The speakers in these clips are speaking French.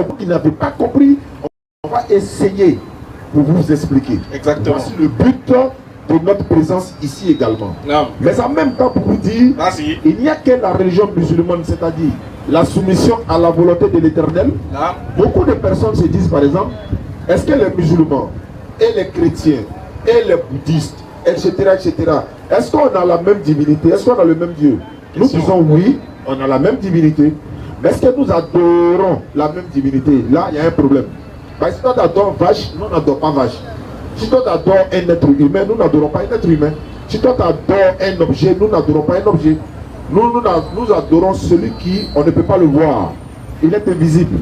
c'est vous qui n'avez pas compris, on va essayer pour vous expliquer. Exactement. Voici le but de notre présence ici également. Non. Mais en même temps, pour vous dire, Vas-y. il n'y a que la religion musulmane, c'est-à-dire la soumission à la volonté de l'Éternel. Non. Beaucoup de personnes se disent, par exemple, est-ce que les musulmans et les chrétiens et les bouddhistes, etc., est-ce qu'on a la même divinité? Est-ce qu'on a le même Dieu? Nous disons oui, on a la même divinité. Mais est-ce que nous adorons la même divinité? Là, il y a un problème. Parce que si toi t'adores vache, nous n'adorons pas vache. Si toi t'adores un être humain, nous n'adorons pas un être humain. Si toi t'adores un objet, nous n'adorons pas un objet. Nous adorons celui qui, on ne peut pas le voir. Il est invisible.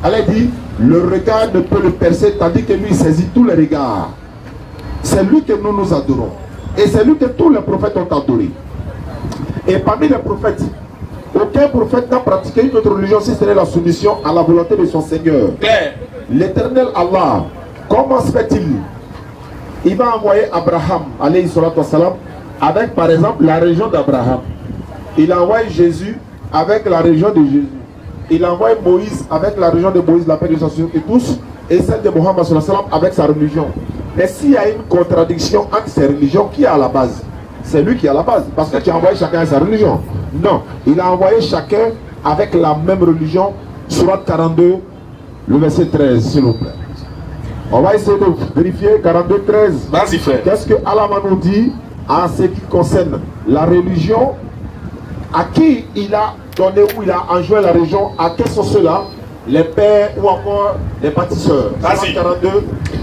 Elle dit, le regard ne peut le percer, tandis que lui il saisit tous les regards. C'est lui que nous adorons. Et c'est lui que tous les prophètes ont adoré. Et parmi les prophètes, aucun prophète n'a pratiqué une autre religion si ce n'est la soumission à la volonté de son Seigneur. L'Éternel Allah, comment se fait-il? Il va envoyer Abraham, alayhi salatu wassalam, avec par exemple la région d'Abraham. Il envoie Jésus avec la région de Jésus. Il envoie Moïse avec la région de Moïse, la paix de sa société tous, et celle de Mohammed sallallahu alayhi wa sallam avec sa religion. Mais s'il y a une contradiction entre ces religions, qui est à la base? C'est lui qui est à la base, parce que tu as envoyé chacun à sa religion. Non, il a envoyé chacun avec la même religion. Sourate 42, le verset 13, s'il vous plaît. On va essayer de vérifier 42, 13. Vas-y, frère. Qu'est-ce que Allah nous dit en ce qui concerne la religion? À qui il a donné ou il a enjoint la religion? À quels sont ceux-là? Les pères ou encore les bâtisseurs. Sourate 42,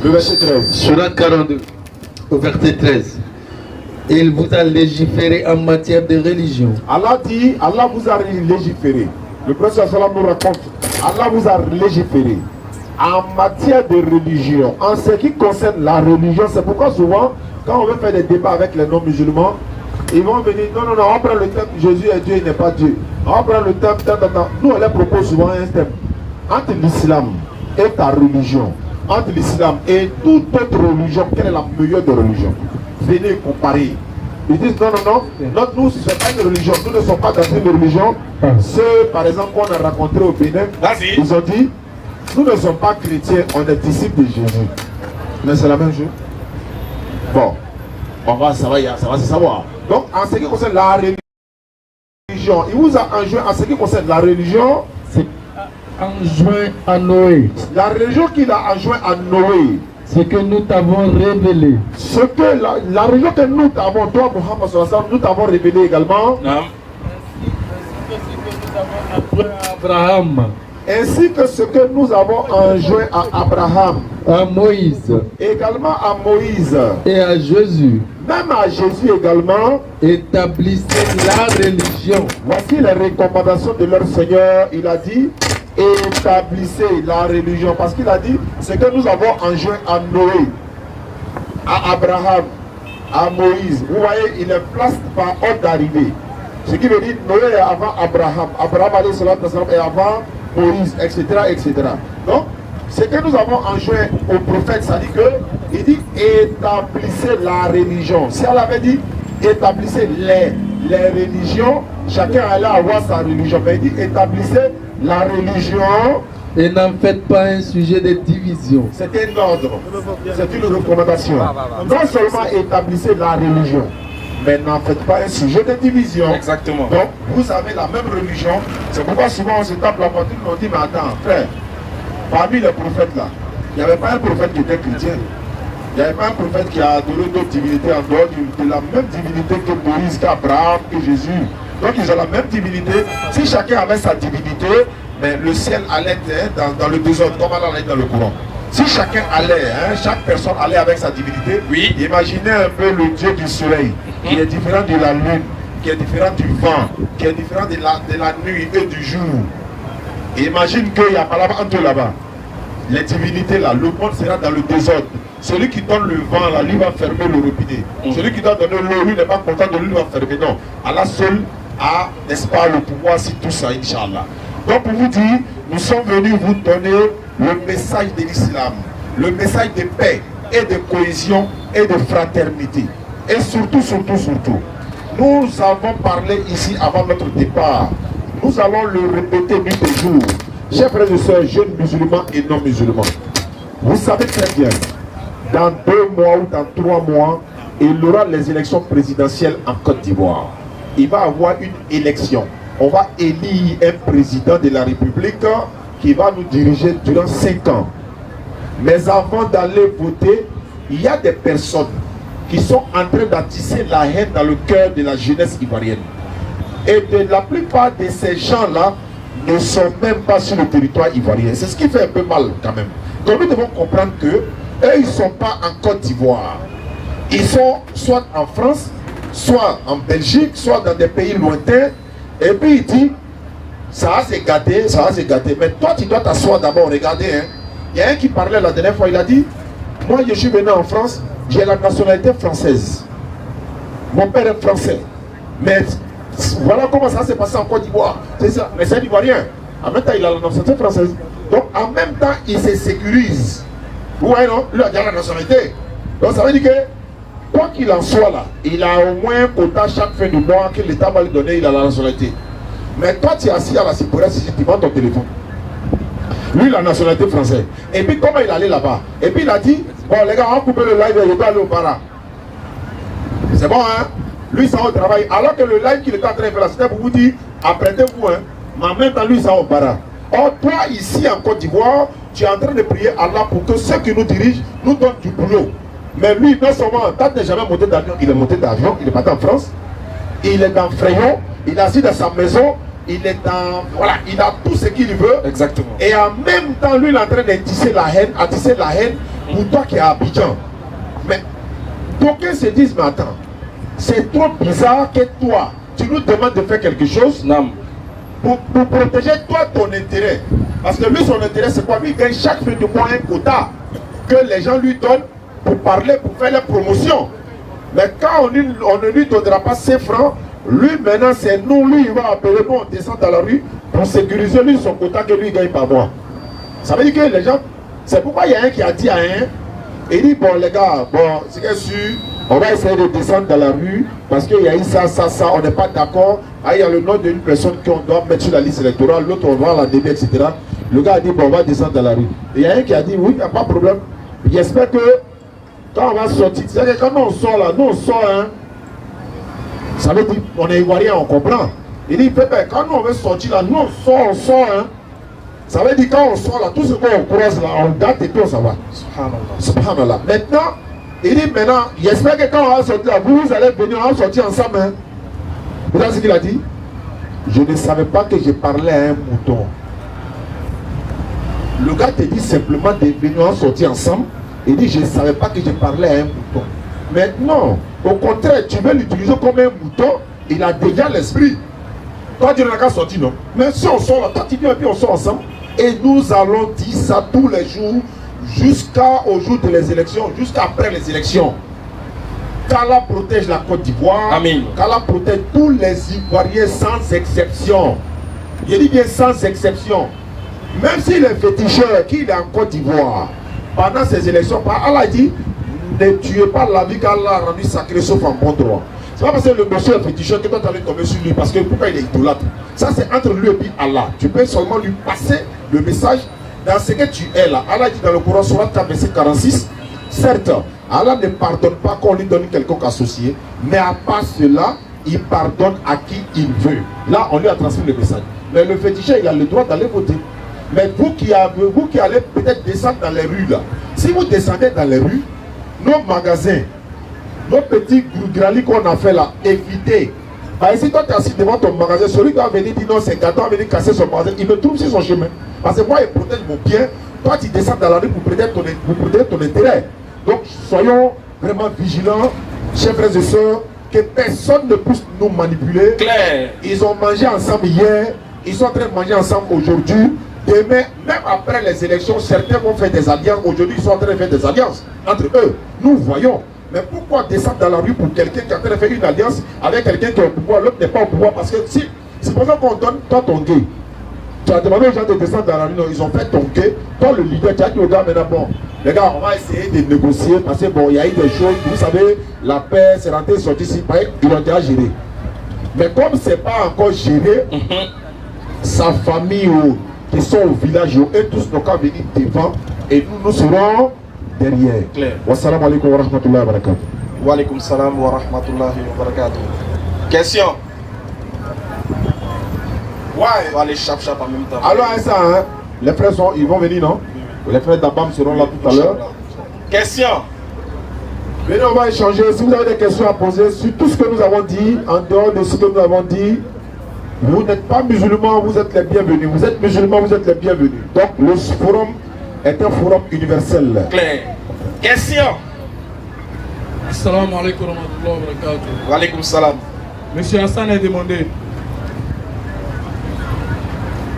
le verset 13. Sourate 42, au verset 13. Il vous a légiféré en matière de religion. Allah dit, Allah vous a légiféré. Le prophète sallam nous raconte, Allah vous a légiféré en matière de religion. En ce qui concerne la religion, c'est pourquoi souvent, quand on veut faire des débats avec les non-musulmans, ils vont venir, non, on va prendre le thème, Jésus est Dieu, il n'est pas Dieu. On va prendre le thème, nous on leur propose souvent un thème. Entre l'islam et ta religion, entre l'islam et toute autre religion, quelle est la meilleure des religions? Venez comparer. Ils disent non, nous ce n'est pas une religion, nous ne sommes pas dans une religion. Ceux par exemple qu'on a rencontrés au Bénin, ils ont dit, nous ne sommes pas chrétiens, on est disciples de Jésus. Mais c'est la même chose. Bon, ça va se savoir. Donc en ce qui concerne la religion, il vous a enjoint en ce qui concerne la religion, c'est enjoint à Noé. La religion qu'il a enjoint à Noé, ce que nous t'avons révélé. Ce que la religion que nous t'avons, toi Mohammed sallallahu alayhi wa sallam, nous t'avons révélé également. Non. Abraham. Ainsi que ce que nous avons enjoint à Abraham, à Moïse, également à Moïse, et à Jésus, même à Jésus également, établissez la religion. Voici les recommandations de leur Seigneur. Il a dit, établissez la religion, parce qu'il a dit, ce que nous avons enjoint à Noé, à Abraham, à Moïse. Vous voyez, il est place par ordre d'arrivée. Ce qui veut dire, Noé est avant Abraham, Abraham est avant Moïse, etc., etc. Donc, ce que nous avons enjoint au prophète, ça dit que, il dit, établissez la religion. Si elle avait dit, établissez les religions, chacun allait avoir sa religion. Mais il dit, établissez la religion. Et n'en faites pas un sujet de division. C'est un ordre, c'est une recommandation. Non seulement établissez la religion, mais n'en faites pas un sujet de division. Exactement. Donc, vous avez la même religion. C'est pourquoi souvent on se tape la poitrine et on dit, mais attends, frère, parmi les prophètes là, il n'y avait pas un prophète qui était chrétien. Il n'y avait pas un prophète qui a adoré d'autres divinités en dehors de la même divinité que Moïse, qu'Abraham, que Jésus. Donc ils ont la même divinité. Si chacun avait sa divinité, mais le ciel allait dans le désordre, comme Allah allait dans le courant. Si chacun allait, chaque personne allait avec sa divinité, oui. Imaginez un peu le Dieu du soleil, qui est différent de la lune, qui est différent du vent, qui est différent de la nuit et du jour. Et imagine qu'il n'y a pas là-bas, entre là-bas. Les divinités là, le monde sera dans le désordre. Celui qui donne le vent là, lui va fermer le robinet. Celui qui doit donner l'eau, lui n'est pas content de lui, va fermer. Non, Allah seul a, n'est-ce pas, le pouvoir sur tout ça, Inch'Allah. Donc pour vous dire, nous sommes venus vous donner le message de l'islam, le message de paix et de cohésion et de fraternité. Et surtout, nous avons parlé ici avant notre départ. Nous allons le répéter nuit et jour. Chers frères et sœurs, jeunes musulmans et non musulmans, vous savez très bien, dans 2 mois ou dans 3 mois, il y aura les élections présidentielles en Côte d'Ivoire. Il va y avoir une élection. On va élire un président de la République qui va nous diriger durant 5 ans. Mais avant d'aller voter, il y a des personnes qui sont en train d'attiser la haine dans le cœur de la jeunesse ivoirienne. Et la plupart de ces gens-là ne sont même pas sur le territoire ivoirien. C'est ce qui fait un peu mal quand même. Donc nous devons comprendre que eux, ils ne sont pas en Côte d'Ivoire. Ils sont soit en France, soit en Belgique, soit dans des pays lointains. Et puis il dit, ça va se gâter, ça va se gâter. Mais toi, tu dois t'asseoir d'abord, regardez. Hein. Il y a un qui parlait la dernière fois, il a dit, moi je suis venu en France, j'ai la nationalité française. Mon père est français. Mais voilà comment ça s'est passé en Côte d'Ivoire. C'est ça. Mais c'est un Ivoirien. En même temps, il a la nationalité française. Donc en même temps, il se sécurise. Ouais, non, lui a déjà la nationalité. Donc ça veut dire que, quoi qu'il en soit là, il a au moins un quota chaque fin du mois que l'État va lui donner, il a la nationalité. Mais toi, tu es assis à la Cypresse, si tu vends ton téléphone. Lui, la nationalité française. Et puis, comment il allait là-bas? Et puis, il a dit, bon, les gars, on va couper le live et on va aller au para. C'est bon, hein? Lui, ça va au travail. Alors que le live qu'il était en train de faire, c'était pour vous dire, apprêtez-vous, hein? Mais en même temps, lui, ça va au para. Or, toi, ici, en Côte d'Ivoire, tu es en train de prier Allah pour que ceux qui nous dirigent nous donnent du boulot. Mais lui, non seulement, tant n'est jamais monté d'avion, il est monté d'avion, il est parti en France, il est dans Frayon, il est assis dans sa maison, il est dans... Voilà, il a tout ce qu'il veut. Exactement. Et en même temps, lui, il est en train d'attiser la haine, pour toi qui es à Abidjan. Mais, d'aucuns se disent, mais attends, c'est trop bizarre que toi, tu nous demandes de faire quelque chose pour protéger toi ton intérêt. Parce que lui, son intérêt, c'est quoi? Lui, il gagne chaque fin de mois un quota que les gens lui donnent pour parler, pour faire la promotion. Mais quand on ne lui donnera pas ses francs, lui maintenant c'est nous, lui il va appeler, nous on descend dans la rue pour sécuriser lui son quota que lui gagne par mois. Ça veut dire que les gens, c'est pourquoi il y a un qui a dit à un, il dit bon les gars, bon c'est que sûr, on va essayer de descendre dans la rue parce qu'il y a eu ça, on n'est pas d'accord. Ah, il y a le nom d'une personne qu'on doit mettre sur la liste électorale, l'autre on va la débiter, etc. Le gars a dit bon on va descendre dans la rue. Et il y a un qui a dit oui, il n'y a pas de problème. J'espère que quand on va sortir, c'est-à-dire quand on sort là, nous on sort, hein, ça veut dire on est ivoirien, on comprend. Il dit, quand nous on veut sortir là, nous on sort, hein. Ça veut dire quand on sort là, tout ce qu'on croise là, on date et puis on s'en va. Subhanallah. Maintenant, il dit maintenant, j'espère que quand on va sortir là, vous allez venir, on va sortir ensemble. Hein. Vous savez ce qu'il a dit? Je ne savais pas que je parlais à un mouton. Le gars te dit simplement de venir, on va sortir ensemble. Il dit, je ne savais pas que je parlais à un mouton. Maintenant, au contraire, tu veux l'utiliser comme un mouton, il a déjà l'esprit. Toi, tu n'as qu'à sortir, non? Mais si on sort là, toi, tu viens et puis on sort ensemble. Et nous allons dire ça tous les jours, jusqu'au jour des élections, jusqu'après les élections. Qu'Allah protège la Côte d'Ivoire. Amen. Qu'Allah protège tous les Ivoiriens sans exception. Je dis bien sans exception. Même s'il est féticheur, qu'il est en Côte d'Ivoire, pendant ces élections, Allah dit, ne tuez pas la vie qu'Allah a rendue sacrée sauf en bon droit. C'est pas parce que le monsieur est féticheur que toi tu allais tomber sur lui, parce que pourquoi il est idolâtre. Ça c'est entre lui et puis Allah. Tu peux seulement lui passer le message dans ce que tu es là. Allah dit dans le Coran, Surat 4, verset 46, certes, Allah ne pardonne pas qu'on lui donne quelconque associé, mais à part cela, il pardonne à qui il veut. Là, on lui a transmis le message. Mais le féticheur, il a le droit d'aller voter. Mais vous qui allez peut-être descendre dans les rues là, si vous descendez dans les rues, nos magasins, nos petits grali qu'on a fait là, évitez. Bah, si toi tu es assis devant ton magasin, celui qui va venir dire non, c'est gâteau, va venir casser son magasin, il me trouve sur son chemin. Parce que moi, il protège mon bien. Toi, tu descends dans la rue pour protéger ton intérêt. Donc, soyons vraiment vigilants, chers frères et sœurs, que personne ne puisse nous manipuler. Claire. Ils ont mangé ensemble hier, ils sont en train de manger ensemble aujourd'hui. Demain, même après les élections, certains vont faire des alliances. Aujourd'hui, ils sont en train de faire des alliances entre eux. Nous voyons. Mais pourquoi descendre dans la rue pour quelqu'un qui est en train de faire une alliance avec quelqu'un qui est au pouvoir, l'autre n'est pas au pouvoir? Parce que si, c'est pour ça qu'on donne toi ton gay. Tu as demandé aux gens de descendre dans la rue, non, ils ont fait ton gay. Toi le leader, tu as dit aux gars maintenant, bon, les gars, on va essayer de négocier parce que bon, il y a eu des choses, vous savez, la paix, c'est rentré, sorti ici, ils ont déjà géré. Mais comme c'est pas encore géré, sa famille ou qui sont au village, et tous nos cas venir devant, et nous serons derrière. Wassalamu alaikum wa rahmatullahi wa barakatuh. Wa alaikum salam wa rahmatullahi wa barakatuh. Question. Ouais, on va aller chap en même temps. Alors, ça, hein, les frères ils vont venir, non? Les frères d'Abam seront là tout à l'heure. Question. Venez, on va échanger. Si vous avez des questions à poser sur tout ce que nous avons dit, en dehors de ce que nous avons dit, vous n'êtes pas musulmans, vous êtes les bienvenus. Vous êtes musulmans, vous êtes les bienvenus. Donc, le forum est un forum universel. Claire. Question. Assalamu alaikum wa rahmatullahi wa barakatuh. Wa alaikum salam. Monsieur Hassan est demandé.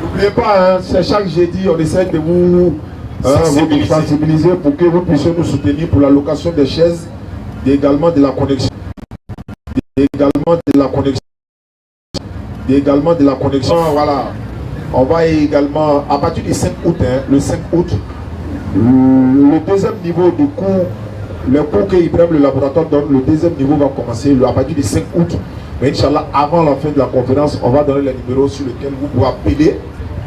N'oubliez pas, hein, c'est chaque jeudi, on essaie de vous sensibiliser pour que vous puissiez nous soutenir pour la location des chaises et également de la connexion. Également de la connexion, voilà. On va également, à partir du 5 août, hein, le 5 août, le deuxième niveau du cours, le cours que Ibrahim le laboratoire donne, le deuxième niveau va commencer à partir du 5 août. Mais Inch'Allah, avant la fin de la conférence, on va donner les numéros sur lesquels vous pouvez appeler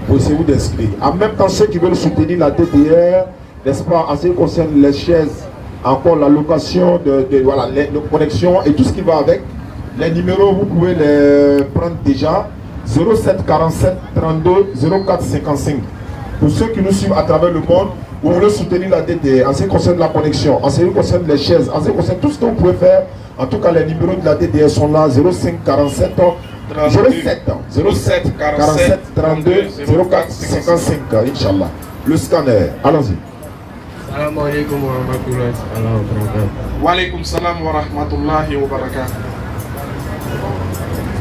pour essayer vous d'inscrire. En même temps, ceux qui veulent soutenir la DDR, n'est-ce pas, en ce qui concerne les chaises, encore la location voilà, les connexions et tout ce qui va avec, les numéros, vous pouvez les prendre déjà. 07 47 32 04 55. Pour ceux qui nous suivent à travers le monde, vous voulez soutenir la DDR, en ce qui concerne la connexion, en ce qui concerne les chaises, en ce qui concerne tout ce que vous pouvez faire. En tout cas, les numéros de la DDR sont là. 05 47 07 47 32 04 55. Inch'Allah. Le scanner. Allons-y. Salam alaikum wa rahmatullahi wa barakatuh. Wa alaikum salam wa rahmatullahi wa barakatuh.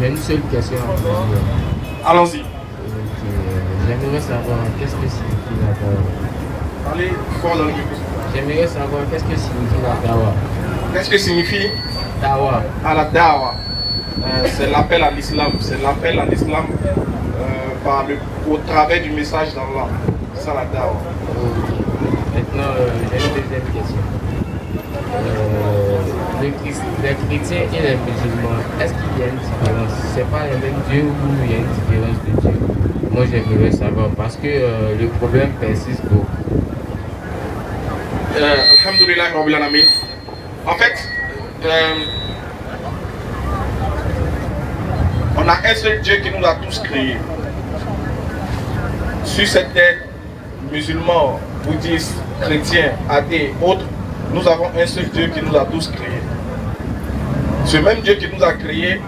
J'ai une seule question à poser. Allons-y. J'aimerais savoir qu'est-ce que signifie la dawa. Allez, fort dans le micro. J'aimerais savoir qu'est-ce que signifie la dawa. Qu'est-ce que signifie Dawa. À la dawa. C'est l'appel à l'islam. C'est l'appel à l'islam au travers du message d'Allah. C'est ça la dawa. Maintenant, j'ai une deuxième question. Les chrétiens et les musulmans, est-ce qu'il y a une différence? C'est pas le même Dieu ou il y a une différence de Dieu? Moi j'aimerais savoir parce que le problème persiste beaucoup. Alhamdulillah Rabbil Alamin. En fait, on a un seul Dieu qui nous a tous créés. Sur cette terre, musulmans, bouddhistes, chrétiens, athées, autres, nous avons un seul Dieu qui nous a tous créés. Ce même Dieu qui nous a créés,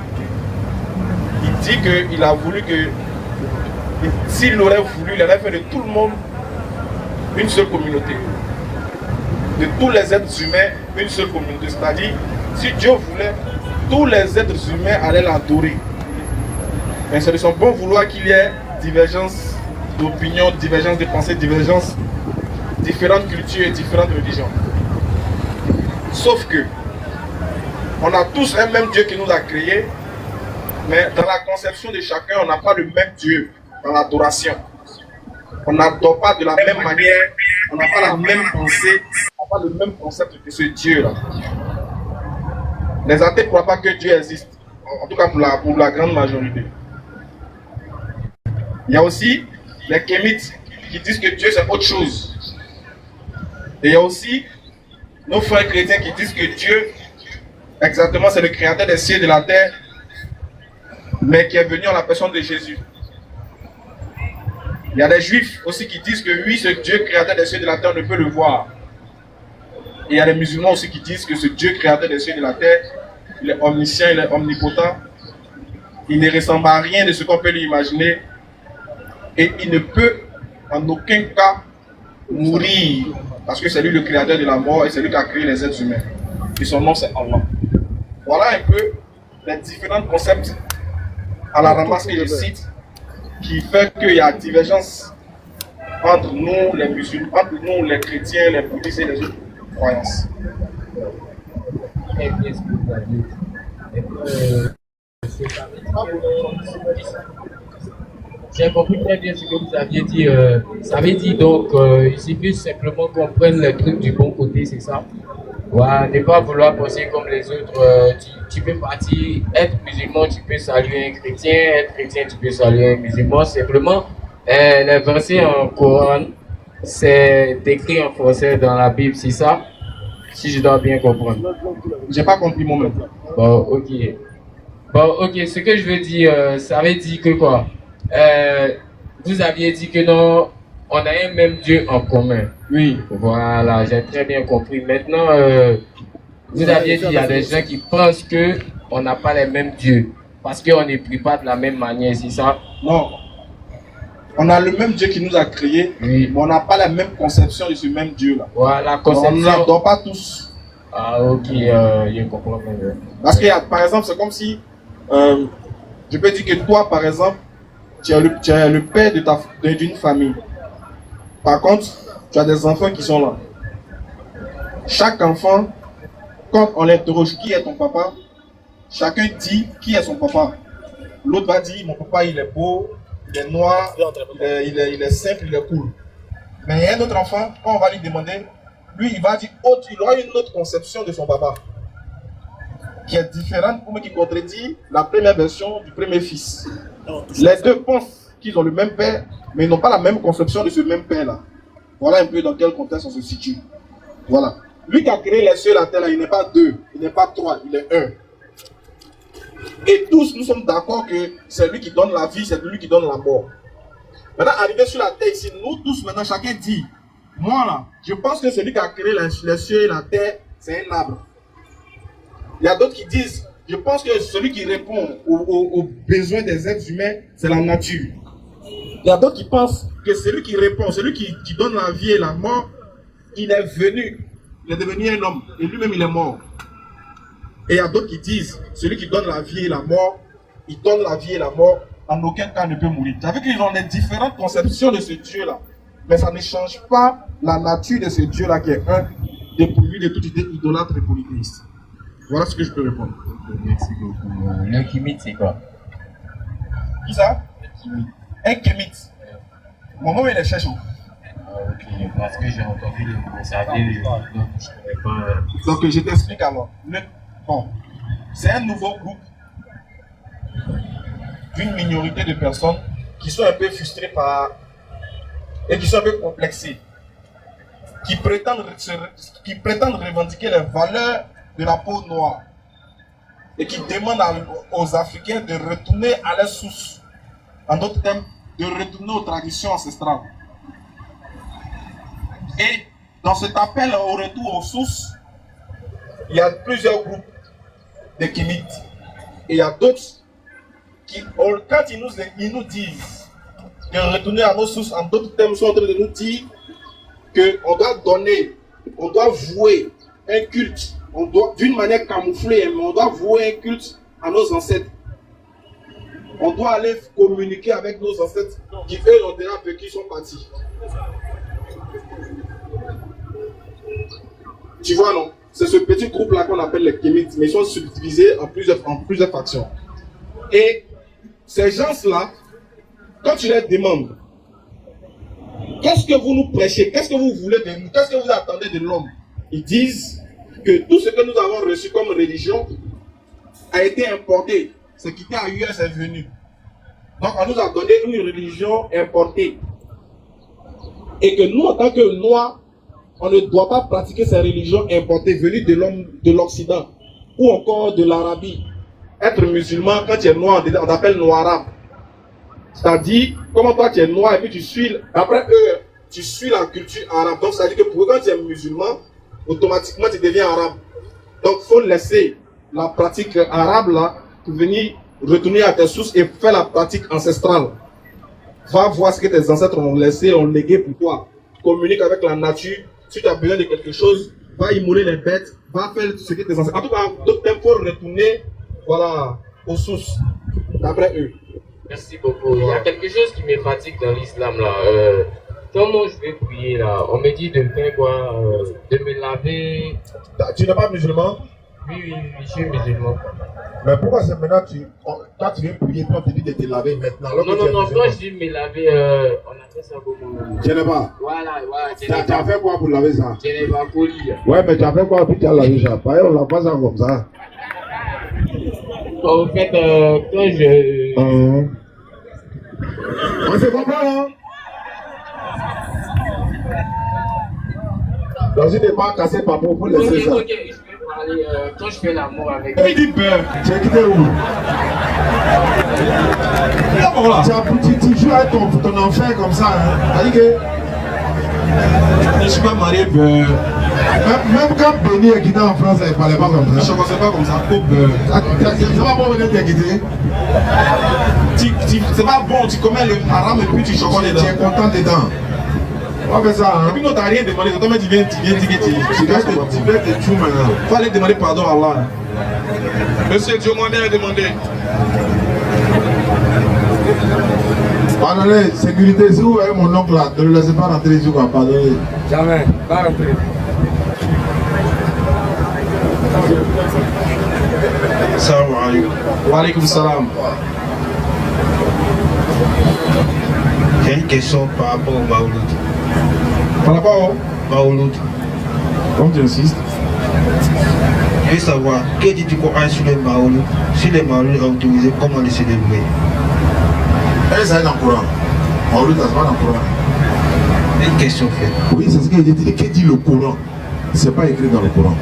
il dit qu'il a voulu que, s'il aurait voulu, il aurait fait de tout le monde une seule communauté. De tous les êtres humains, une seule communauté. C'est-à-dire, si Dieu voulait, tous les êtres humains allaient l'adorer. Mais c'est de son bon vouloir qu'il y ait divergence d'opinion, divergence de pensée, divergence, différentes cultures et différentes religions. Sauf que, on a tous un même Dieu qui nous a créés, mais dans la conception de chacun, on n'a pas le même Dieu dans l'adoration. On n'adore pas de la même manière, on n'a pas la même pensée, on n'a pas le même concept de ce Dieu-là. Les athées ne croient pas que Dieu existe, en tout cas pour la grande majorité. Il y a aussi les kémites qui disent que Dieu c'est autre chose. Et il y a aussi nos frères chrétiens qui disent que Dieu, exactement, c'est le créateur des cieux et de la terre, mais qui est venu en la personne de Jésus. Il y a des juifs aussi qui disent que oui, ce Dieu créateur des cieux et de la terre, on ne peut le voir. Et il y a des musulmans aussi qui disent que ce Dieu créateur des cieux et de la terre, il est omniscient, il est omnipotent, il ne ressemble à rien de ce qu'on peut lui imaginer, et il ne peut en aucun cas mourir, parce que c'est lui le créateur de la mort et c'est lui qui a créé les êtres humains. Et son nom c'est Allah. Voilà un peu les différents concepts à la ramasse que je cite qui fait qu'il y a divergence entre nous les musulmans, entre nous les chrétiens, les bouddhistes et les autres croyances. J'ai compris très bien ce que vous aviez dit. Ça veut dire donc, il suffit simplement qu'on prenne les trucs du bon côté, c'est ça? Ouais, ne pas vouloir penser comme les autres. Tu peux partir, être musulman, tu peux saluer un chrétien, être chrétien, tu peux saluer un musulman. Simplement, Les versets en Coran, c'est écrit en français dans la Bible, c'est ça? Si je dois bien comprendre. J'ai pas compris moi-même. Bon, ok. Bon, ok, ce que je veux dire, ça veut dire que quoi? Vous aviez dit que non, on a un même Dieu en commun. Oui. Voilà, j'ai très bien compris. Maintenant, vous aviez dit qu'il y a des gens qui pensent que on n'a pas les mêmes dieux. Parce qu'on ne prie pas de la même manière, c'est ça? Non. On a le même Dieu qui nous a créés, Oui. mais on n'a pas la même conception de ce même Dieu-là. Voilà, On ne conception. l'adore pas tous. Ah, ok, je comprends. Parce que, par exemple, c'est comme si, je peux dire que toi, par exemple, tu es le père d'une famille. Par contre, tu as des enfants qui sont là. Chaque enfant, quand on l'interroge qui est ton papa, chacun dit qui est son papa. L'autre va dire, mon papa il est beau, il est noir, il est simple, il est cool. Mais il y a un autre enfant, quand on va lui demander, lui il va dire autre, il aura une autre conception de son papa qui est différente, pour moi qui contredit la première version du premier fils. Les deux pensent qu'ils ont le même père, mais ils n'ont pas la même conception de ce même père-là. Voilà un peu dans quel contexte on se situe. Voilà. Lui qui a créé les cieux et la terre, là, il n'est pas deux, il n'est pas trois, il est un. Et tous, nous sommes d'accord que c'est lui qui donne la vie, c'est lui qui donne la mort. Maintenant, arrivé sur la terre ici, nous tous, maintenant, chacun dit, moi là, je pense que celui qui a créé les cieux et la terre, c'est un arbre. Il y a d'autres qui disent, je pense que celui qui répond aux besoins des êtres humains, c'est la nature. Il y a d'autres qui pensent que celui qui répond, celui qui donne la vie et la mort, il est venu, il est devenu un homme, et lui-même il est mort. Et il y a d'autres qui disent, celui qui donne la vie et la mort, il donne la vie et la mort, en aucun cas ne peut mourir. Ça veut dire qu'ils ont des différentes conceptions de ce Dieu-là. Mais ça ne change pas la nature de ce Dieu-là qui est un, dépourvu de toute idée idolâtre et polythéiste. Voilà ce que je peux répondre. Merci beaucoup. Le Kimite, c'est quoi? Qui ça? Le Kimite. Un kémite. Mon nom il est cherche. Ok, parce que j'ai entendu le mot, ça veut dire, donc je ne connais pas. Donc je t'explique alors. Bon, c'est un nouveau groupe d'une minorité de personnes qui sont un peu frustrées et qui sont un peu complexées, qui prétendent revendiquer les valeurs de la peau noire et qui demandent aux Africains de retourner à leur source, en d'autres termes, de retourner aux traditions ancestrales. Et dans cet appel au retour aux sources, il y a plusieurs groupes de Kémites. Et il y a d'autres qui, quand ils nous disent de retourner à nos sources, en d'autres termes, sont en train de nous dire qu'on doit donner, on doit vouer un culte, d'une manière camouflée, mais on doit vouer un culte à nos ancêtres. On doit aller communiquer avec nos ancêtres qui, eux, ont déjà vécu, sont partis. Tu vois, non? C'est ce petit groupe-là qu'on appelle les Kémites, mais ils sont subdivisés en plusieurs factions. Et ces gens-là, quand tu leur demandes, qu'est-ce que vous nous prêchez, qu'est-ce que vous voulez de nous, qu'est-ce que vous attendez de l'homme, ils disent que tout ce que nous avons reçu comme religion a été importé. Ce qui était ailleurs, c'est venu. Donc on nous a donné une religion importée. Et que nous, en tant que Noirs, on ne doit pas pratiquer ces religions importées venues de l'Occident ou encore de l'Arabie. Être musulman, quand tu es noir, on t'appelle noir-arabe. C'est-à-dire, comment toi tu es noir et puis tu suis, après eux, tu suis la culture arabe. Donc, c'est-à-dire que pour eux, quand tu es musulman, automatiquement tu deviens arabe. Donc, il faut laisser la pratique arabe là, pour venir retourner à tes sources et faire la pratique ancestrale. Va voir ce que tes ancêtres ont laissé, ont légué pour toi. Communique avec la nature. Si tu as besoin de quelque chose, va immoler les bêtes, va faire ce que tes ancêtres. En tout cas, d'autres temps, il faut retourner, voilà, aux sources, d'après eux. Merci beaucoup. Il y a quelque chose qui me fatigue dans l'islam là. Comment je vais prier là? On me dit de faire quoi? De me laver. Tu n'es pas musulman? Oui, je suis musulman. Mais pourquoi c'est maintenant quand tu viens prier, toi tu dis de te laver maintenant? Non, quand je dis me laver, on appelle ça comment? Je n'ai pas. Voilà, Tu as fait quoi pour laver ça? Je n'ai pas poli. Ouais, mais tu as fait quoi puis tu as lavé ça? Pareil, on ne lave pas ça comme ça. En fait, quand je... On Ça se comprend, hein? Donc, je n'ai pas cassé par pour laisser ça. Ok, je vais parler quand je fais l'amour avec. Il dit beurre. Tu as quitté où? Tu joues avec ton enfer comme ça, hein? C'est-à-dire que. Je ne suis pas marié beurre. Même quand Béni est quitté en France, il ne parlait pas comme Je ça. ne commençais pas comme ça. Au beurre. C'est pas bon venir te quitter. C'est pas bon, tu commets le haram et puis tu chocolat dedans. Tu es content dedans. On fait ça, hein? Et puis nous, tu n'as rien demandé. Toi, tu viens dire que Tu vas te tout maintenant. Il faut aller demander pardon à Allah. Monsieur Diomandé a demandé. Pardonnez, sécurité, si vous voyez mon oncle là, ne le laissez pas rentrer ici, quoi. Pardonnez. Jamais, pas rentrer. Salam alaikum. Wa alaikum salam. J'ai une question par rapport au Maouloud. Par rapport au Maouloud. Comme tu insistes. Je veux savoir, que dit du Coran sur les Maouloud? Si les Maouloud sont autorisés, comment les célébrer? Ça est dans le Coran. Maouloud, ça se voit dans le Coran. Une question faite. Oui, c'est ce qu'il dit. Que dit le Coran? C'est pas écrit dans le Coran.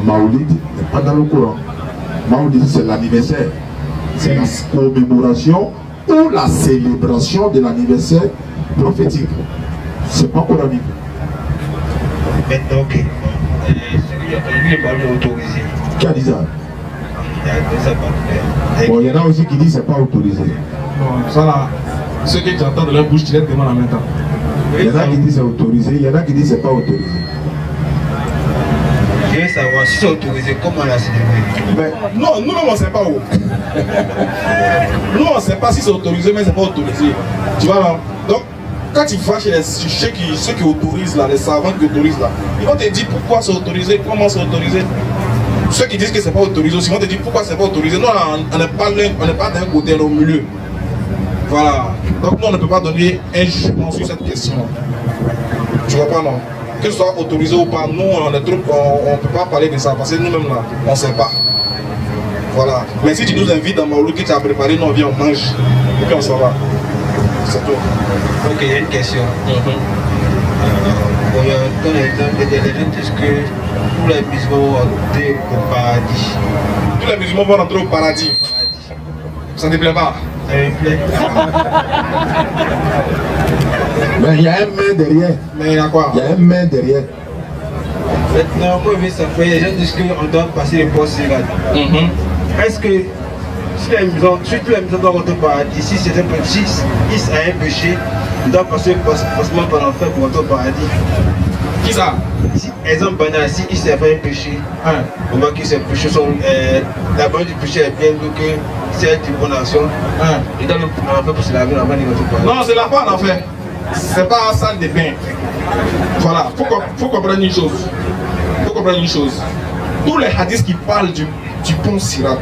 Maouloud n'est pas dans le Coran. Maouloud, c'est l'anniversaire. C'est la commémoration ou la célébration de l'anniversaire prophétique. C'est pas coranique. Maintenant, ok. Celui les Maouloud autorisés. Qui a dit ça? Il y a deux abandonnés. Bon, il y en a aussi qui disent que c'est pas autorisé. Bon, ça là, ce que tu entends de leur bouche, tu les demandes en même temps. Il y en a qui disent que c'est autorisé, il y en a qui disent que c'est pas autorisé. Je veux savoir, si c'est autorisé, comment la célébrer? Mais non, nous-mêmes on ne sait pas où. Nous on ne sait pas si c'est autorisé, mais c'est pas autorisé. Tu vois là? Donc, quand tu vas chez ceux qui autorisent là, les savants qui autorisent là, ils vont te dire pourquoi c'est autorisé, comment c'est autorisé. Ceux qui disent que c'est pas autorisé aussi vont te dire pourquoi c'est pas autorisé. Nous on n'est pas d'un côté, on est au milieu. Voilà. Donc nous on ne peut pas donner un jugement sur cette question. Tu vois pas non? Que ce soit autorisé ou pas, nous on ne peut pas parler de ça parce que nous-mêmes là, on ne sait pas. Voilà. Mais si tu nous invites dans Maouloud que tu as préparé, nous on vient, on mange. Et puis on s'en va. C'est tout. Ok, il y a une question. Bon, il y a un exemple, les gens disent que tous les musulmans vont entrer au paradis. Tous les musulmans vont rentrer au paradis. Ça ne te plaît pas? Ça me plaît. Mais il y a un main derrière. Mais il y a quoi? Il y a un main derrière. Maintenant, moi je veux savoir, les gens disent qu'on doit passer le poste Sirat. Est-ce que si tous les musulmans doivent rentrer au paradis, si c'est un peu, si ils ont un péché, ils doivent passer forcément par l'enfer pour rentrer au paradis? Qui ça? Si, exemple banal, si il s'est fait un péché, on voit que ces péchés sont. La base du péché est bien donc c'est une bonne action. Il doit en enfer pour se laver avant de rentrer au paradis. Non, c'est la part en fait. C'est pas la salle de bain. Voilà, faut comprendre une chose. Tous les hadiths qui parlent du pont Sirat,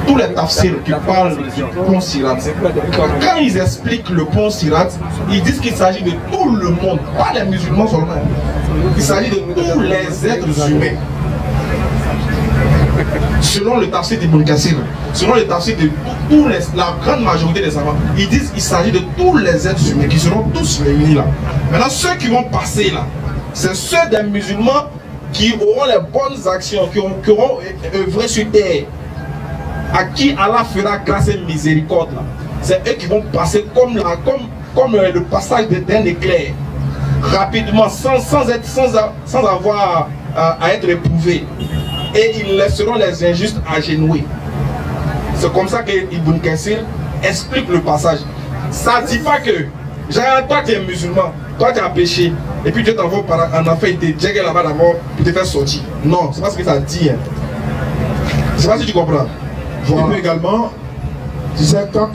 tous les tafsirs qui parlent du pont Sirat, quand ils expliquent le pont Sirat, ils disent qu'il s'agit de tout le monde, pas les musulmans seulement. Il s'agit de tous les êtres humains. Selon le tafsir d'Ibn Kassir, selon le tafsir de la grande majorité des savants, ils disent qu'il s'agit de tous les êtres humains qui seront tous réunis là. Maintenant, ceux qui vont passer là, c'est ceux des musulmans qui auront les bonnes actions, qui auront œuvré sur terre, à qui Allah fera grâce et miséricorde. C'est eux qui vont passer comme le passage d'un éclair, rapidement, sans avoir à être éprouvés. Et ils laisseront les injustes agenouillés. C'est comme ça que Ibn Kassir explique le passage. Ça ne dit pas que toi tu es musulman, toi tu as péché, et puis Dieu t'envoie en enfer, il te jette là-bas d'abord pour te faire sortir. Non, c'est pas ce que ça dit. Hein. Je sais pas si tu comprends. Voilà. Et puis également, tu sais, quand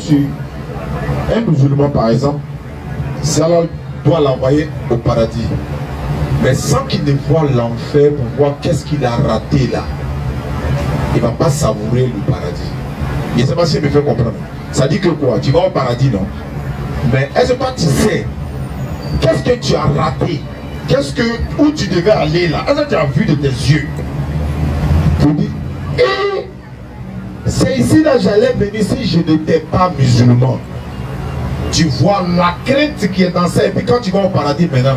un musulman par exemple, si Allah doit l'envoyer au paradis, mais sans qu'il ne voit l'enfer pour voir qu'est-ce qu'il a raté là, il ne va pas savourer le paradis. Je ne sais pas si je me fais comprendre. Ça dit que quoi? Tu vas au paradis, non? Mais est-ce que toi tu sais qu'est-ce que tu as raté? Où tu devais aller là? Est-ce que tu as vu de tes yeux? Pour dire, C'est ici là j'allais venir si je n'étais pas musulman. Tu vois la crainte qui est dans ça. Et puis quand tu vas au paradis maintenant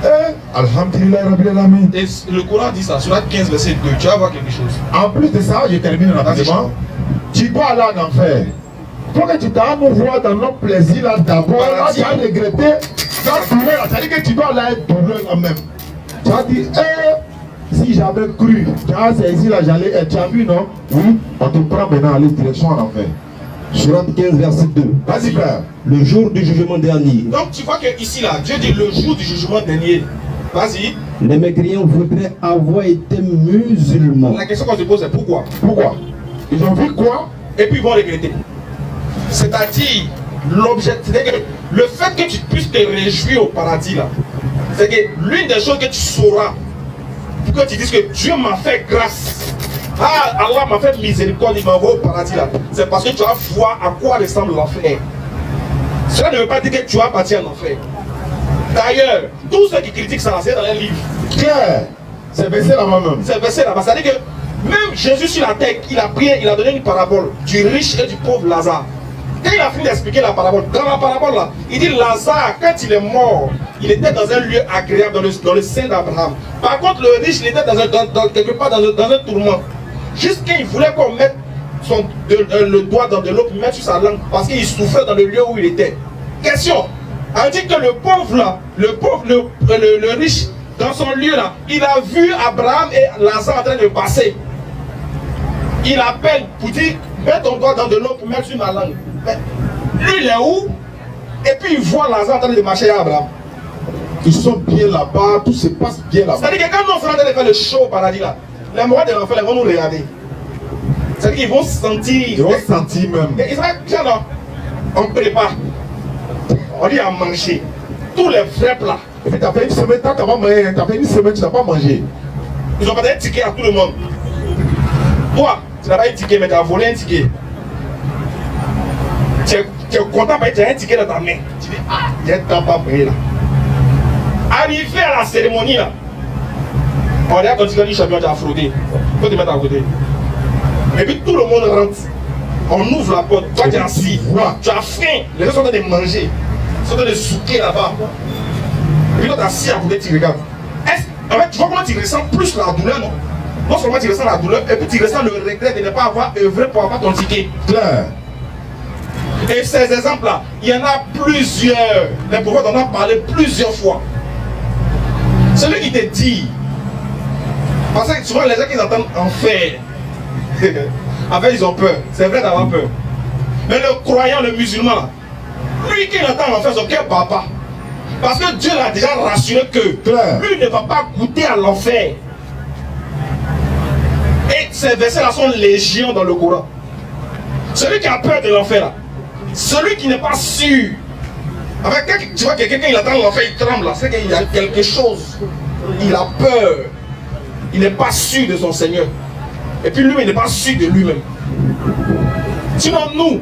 là, Alhamdulillah Rabbil Alamin. Et le Coran dit ça, sur la 15 verset 2, tu vas voir quelque chose. En plus de ça, je termine rapidement. Tu dois aller en enfer. Pour que tu t'as nous voir dans notre plaisir là d'abord, là tu as regretté ta douleur. C'est-à-dire que tu dois aller être douleur quand même. Tu as dit, si j'avais cru, tu as saisi là, j'allais être. Tu as vu, non? Oui, on te prend maintenant à aller direction en enfer. Surat 15, verset 2. Vas-y, frère. Le jour du jugement dernier. Donc tu vois que ici là, Dieu dit le jour du jugement dernier. Vas-y. Les mécréants voudraient avoir été musulmans. La question qu'on se pose est pourquoi? Pourquoi? Ils ont vu quoi? Et puis ils vont regretter. C'est-à-dire, l'objectif, le fait que tu puisses te réjouir au paradis là, c'est que l'une des choses que tu sauras, pour que tu dises que Dieu m'a fait grâce, Allah m'a fait miséricorde, il m'a envoyé au paradis là, c'est parce que tu as foi à quoi ressemble l'enfer. Cela ne veut pas dire que tu vas partir en enfer. D'ailleurs, tous ceux qui critiquent ça, c'est dans un livre. Claire, c'est versé là-bas même. C'est versé là-bas, c'est-à-dire que même Jésus sur la terre, il a prié, il a donné une parabole du riche et du pauvre Lazare. Quand il a fini d'expliquer la parabole, dans la parabole là, il dit Lazare, quand il est mort, il était dans un lieu agréable, dans le sein d'Abraham. Par contre, le riche, il était quelque part dans un tourment. Jusqu'à il voulait qu'on mette le doigt dans de l'eau pour mettre sur sa langue, parce qu'il souffrait dans le lieu où il était. Question, on dit que le pauvre là, le riche, dans son lieu là, il a vu Abraham et Lazare en train de passer. Il appelle pour dire, mets ton doigt dans de l'eau pour mettre sur ma langue. Mais lui, il est où? Et puis il voit Lazare en train de marcher à Abraham. Ils sont bien là-bas, tout se passe bien là-bas. C'est-à-dire que quand nous sommes en train de faire le show au paradis là, les morts de l'enfer, ils vont nous regarder. C'est-à-dire qu'ils vont sentir. Ils vont sentir même. Et ils vont dire, non, on prépare. On dit à manger. Tous les vrais plats. Et puis t'as fait une semaine, t'as pas mangé, t'as fait une semaine, tu n'as pas mangé. Ils ont pas donné un ticket à tout le monde. Toi, tu n'as pas eu un ticket, mais tu as volé un ticket. Tu es content parce que tu as un ticket dans ta main. Tu dis, ah, j'ai un pas payé là. Arrivé à la cérémonie là, on regarde ton ticket du champion, tu as fraudé. Il faut te mettre à côté. Et puis tout le monde rentre. On ouvre la porte, toi tu es assis, tu as faim, les gens sont en train de manger, ils sont en train de souquer là-bas. Et puis toi tu es assis à côté, tu regardes. En fait, tu vois comment tu ressens plus la douleur, non? Non seulement tu ressens la douleur, et puis tu ressens le regret de ne pas avoir œuvré pour avoir ton ticket. Claire. Et ces exemples-là, il y en a plusieurs. Les prophètes en ont parlé plusieurs fois. Celui qui te dit, parce que souvent les gens qui entendent enfer, en fait ils ont peur. C'est vrai d'avoir peur. Mais le croyant, le musulman, lui qui entend l'enfer, son cœur ne bat pas. Parce que Dieu l'a déjà rassuré que lui ne va pas goûter à l'enfer. Et ces versets-là sont légion dans le Coran. Celui qui a peur de l'enfer, là, celui qui n'est pas sûr. Avec quand tu vois que quelqu'un il attend l'enfer, il tremble, c'est qu'il y a quelque chose. Il a peur. Il n'est pas sûr de son Seigneur. Et puis lui, il n'est pas sûr de lui-même. Sinon, nous,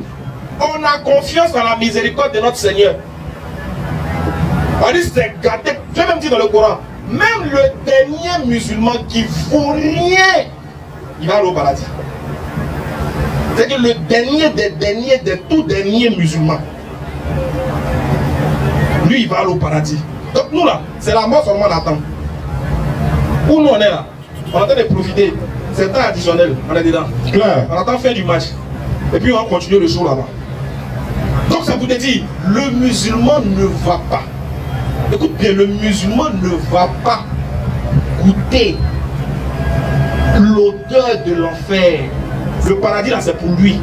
on a confiance dans la miséricorde de notre Seigneur. On dit c'est gâté. Je vais même dire dans le Coran, même le dernier musulman qui ne vaut rien, il va aller au paradis. C'est que le dernier des tout derniers musulmans, lui il va aller au paradis. Donc nous là, c'est la mort seulement on attend. Où nous on est là, on attend de profiter. C'est temps additionnel, on est dedans. Claire. On attend fin du match. Et puis on va continuer le jour là-bas. Donc ça vous dit, le musulman ne va pas. Écoute bien, le musulman ne va pas goûter l'odeur de l'enfer. Le paradis là c'est pour lui.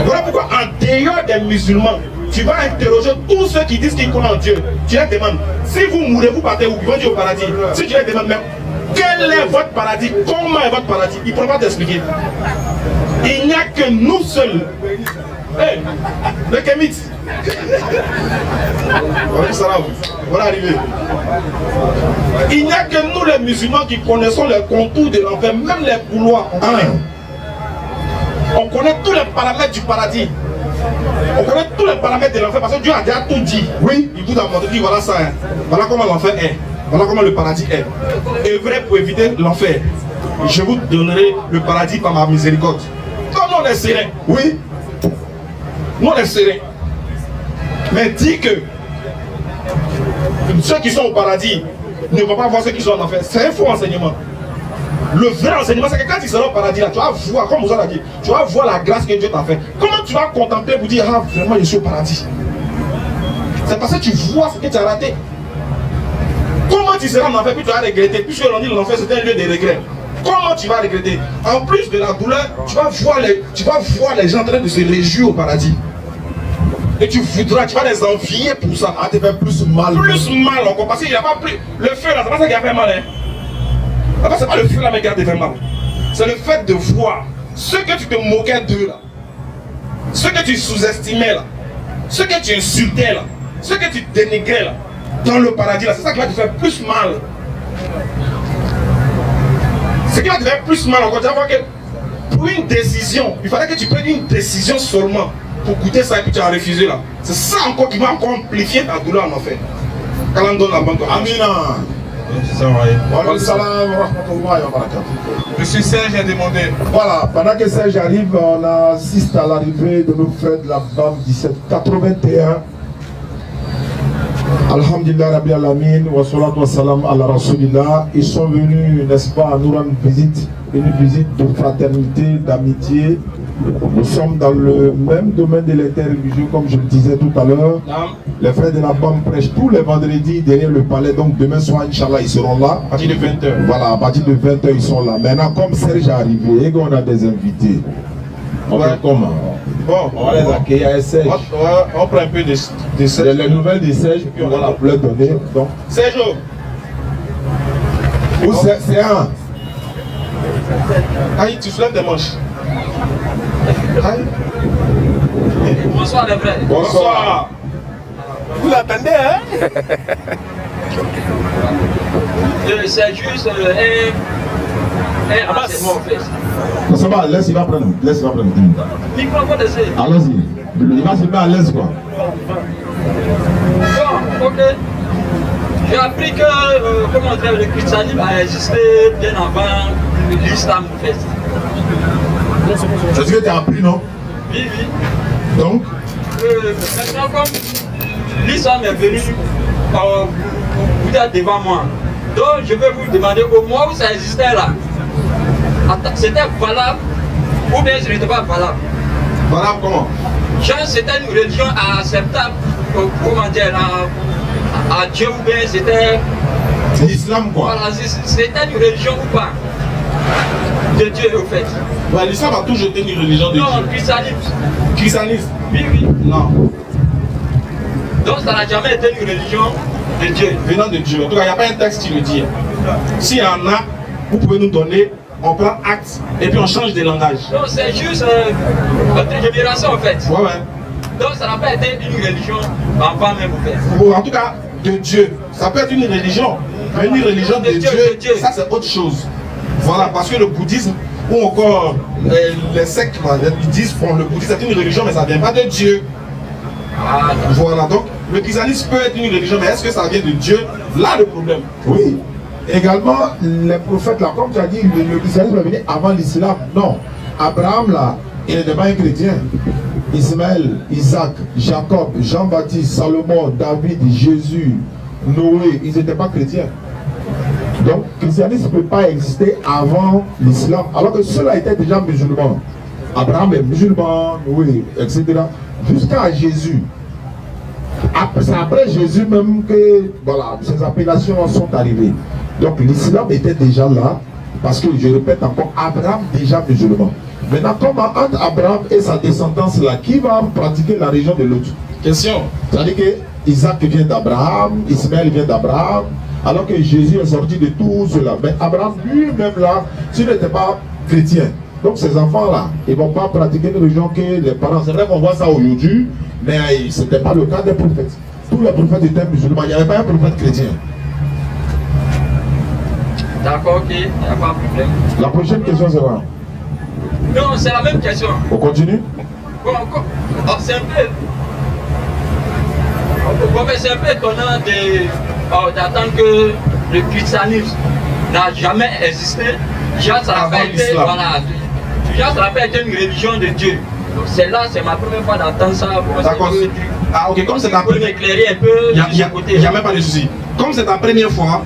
Voilà pourquoi en dehors des musulmans, tu vas interroger tous ceux qui disent qu'ils croient en Dieu. Tu leur demandes, si vous mourrez, vous partez où? Ils vont dire au paradis. Si tu leur demandes même, quel est votre paradis? Comment est votre paradis? Ils ne pourront pas t'expliquer. Il n'y a que nous seuls. Hey, le Kémit. Voilà arrivé. Il n'y a que nous les musulmans qui connaissons les contours de l'enfer, même les couloirs. On connaît tous les paramètres du paradis. On connaît tous les paramètres de l'enfer parce que Dieu a déjà tout dit. Oui, il vous a montré, dit voilà ça, hein. Voilà comment l'enfer est. Voilà comment le paradis est. Et vrai pour éviter l'enfer, je vous donnerai le paradis par ma miséricorde. on est serein. Oui. Nous, on est serein. Mais dis que ceux qui sont au paradis ne vont pas voir ceux qui sont en enfer. C'est un faux enseignement. Le vrai enseignement, c'est que quand tu seras au paradis, là, tu vas voir, comme vous a dit, tu vas voir la grâce que Dieu t'a fait. Comment tu vas contempler pour dire, ah, vraiment, je suis au paradis? C'est parce que tu vois ce que tu as raté. Comment tu seras en enfer, puis tu vas regretter, puisque l'on dit l'enfer, c'est un lieu de regret. Comment tu vas regretter? En plus de la douleur, tu vas voir les gens en train de se réjouir au paradis. Et tu voudras, tu vas les envier pour ça. Ah, tu fais plus mal. Plus mal encore, parce qu'il n'y a pas plus. Le feu là, c'est pas ça qui a fait mal. Hein. C'est pas le feu là mais qui a fait mal. C'est le fait de voir ce que tu te moquais d'eux là, ce que tu sous-estimais là, ce que tu insultais là, ce que tu dénigrais là, dans le paradis là, c'est ça qui va te faire plus mal. Ce qui va te faire plus mal encore, tu vas voir que pour une décision, il fallait que tu prennes une décision seulement pour goûter ça et puis tu as refusé là. C'est ça encore qui va encore amplifier ta douleur en enfer. Quand on donne la banque. Amina. Monsieur Serge a demandé. Voilà, pendant que Serge arrive, on assiste à l'arrivée de nos frères de la BAM 1781. Alhamdulillah Rabbi Alamin, wa salatu wa salam ala Rasulillah. Ils sont venus, n'est-ce pas, nous rendre visite, une visite de fraternité, d'amitié. Nous sommes dans le même domaine de l'interreligion, comme je le disais tout à l'heure. Les frères de la BAM prêchent tous les vendredis derrière le palais. Donc demain soir, Inch'Allah, ils seront là. À partir de 20h. Voilà, à partir de 20h, ils sont là. Maintenant, comme Serge est arrivé et qu'on a des invités, on va comment? Bon, on va les accueillir à Serge. On prend un peu de Serge. Les nouvelles de Serge, puis on va leur donner. Donc, Serge. Où c'est un? Aïe, tu soulèves des manches. Bonsoir les frères. Bonsoir. Vous l'attendez, hein? C'est juste un renseignement en fait. Ça va, laisse, il va prendre. Laisse, il va prendre. Microphone d'essai. Allons-y. Il va se mettre à l'aise quoi. Bon, ok. J'ai appris que comment dire, le christianisme a existé bien avant l'islam en fait. C'est ce que tu as appris, non? Oui, oui. Donc maintenant, comme l'islam est venu, vous êtes devant moi. Donc, je vais vous demander au moment où ça existait là, c'était valable ou bien ce n'était pas valable? Valable comment? Genre, c'était une religion acceptable, comment dire, à Dieu ou bien c'était. C'est l'islam quoi? Voilà, c'était une religion ou pas? De Dieu au fait. Ouais, l'islam a toujours été une religion de Dieu. Non, le christianisme. Christianisme? Oui, oui. Non. Donc ça n'a jamais été une religion de Dieu. Venant de Dieu. En tout cas, il n'y a pas un texte qui le dit. S'il y en a, vous pouvez nous donner, on prend acte et puis on change de langage. Non, c'est juste notre génération en fait. Ouais, ouais. Donc ça n'a pas été une religion avant même au fait. Bon, en tout cas, de Dieu. Ça peut être une religion. Mais une religion de Dieu, ça c'est autre chose. Voilà, parce que le bouddhisme, ou encore les sectes, les bouddhistes font le bouddhisme, c'est une religion, mais ça ne vient pas de Dieu. Voilà, donc le christianisme peut être une religion, mais est-ce que ça vient de Dieu? Là, le problème. Oui. Également, les prophètes, là, comme tu as dit, le christianisme est venu avant l'islam. Non. Abraham, là, il n'était pas un chrétien. Ismaël, Isaac, Jacob, Jean-Baptiste, Salomon, David, Jésus, Noé, ils n'étaient pas chrétiens. Donc, le christianisme ne peut pas exister avant l'islam, alors que ceux-là étaient déjà musulmans. Abraham est musulman, Noé, etc. Jusqu'à Jésus. C'est après Jésus même que voilà, ces appellations sont arrivées. Donc l'islam était déjà là, parce que je répète encore, Abraham déjà musulman. Maintenant, comment entre Abraham et sa descendance là, qui va pratiquer la religion de l'autre? Question. C'est-à-dire que Isaac vient d'Abraham, Ismaël vient d'Abraham, alors que Jésus est sorti de tout cela. Mais Abraham lui-même là, s'il n'était pas chrétien, donc ces enfants-là, ils ne vont pas pratiquer une religion que les parents. C'est vrai qu'on voit ça aujourd'hui, mais ce n'était pas le cas des prophètes. Tous les prophètes étaient musulmans, il n'y avait pas un prophète chrétien. D'accord, ok, il n'y a pas de problème. La prochaine question sera? Non, c'est la même question. On continue? Bon, c'est un peu... Bon, c'est un peu étonnant d'attendre que le christianisme n'a jamais existé. Déjà, ça n'a pas été... Voilà, gens se rappellent qu'il y a une religion de Dieu. C'est là, c'est ma première fois d'entendre ça. D'accord. Ah ok, comme c'est ta première... m'éclairer un peu Il n'y a même pas de souci. Comme c'est ta première fois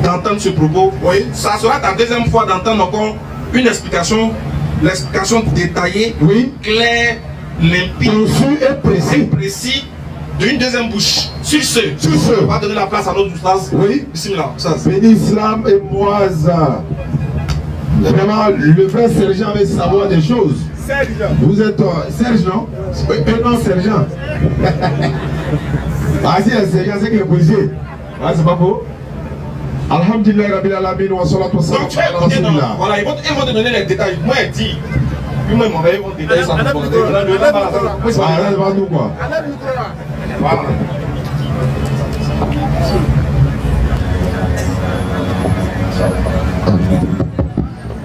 d'entendre ce propos, oui, ça sera ta deuxième fois d'entendre encore une explication, l'explication détaillée, oui, claire, limpide et précis d'une deuxième bouche. Sur ce, on va donner la place à notre Oustaz. Oui. Bismillah. Béni Islam et moi, vraiment, le frère Sergent veut savoir des choses. Sergent. Vous êtes Serge, non? Non, Sergent. Ah, si, Sergent, c'est que le policier. Ah, c'est pas beau? Alhamdulillah, Rabbil Alamin, wa salatu wa salam. Voilà, ils vont te donner les détails. Moi, il dit. Puis moi, ils vont détailler ça. C'est pas tout, quoi. Voilà.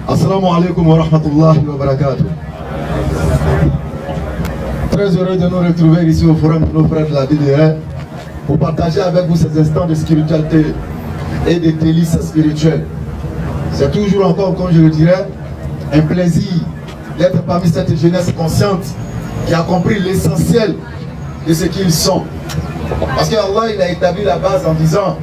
Assalamu alaikum wa rahmatullahi wa barakatuh. Très heureux de nous retrouver ici au forum de nos frères de la DDR pour partager avec vous ces instants de spiritualité et de délices spirituelles. C'est toujours encore, comme je le dirais, un plaisir d'être parmi cette jeunesse consciente qui a compris l'essentiel de ce qu'ils sont. Parce qu'Allah, il a établi la base en disant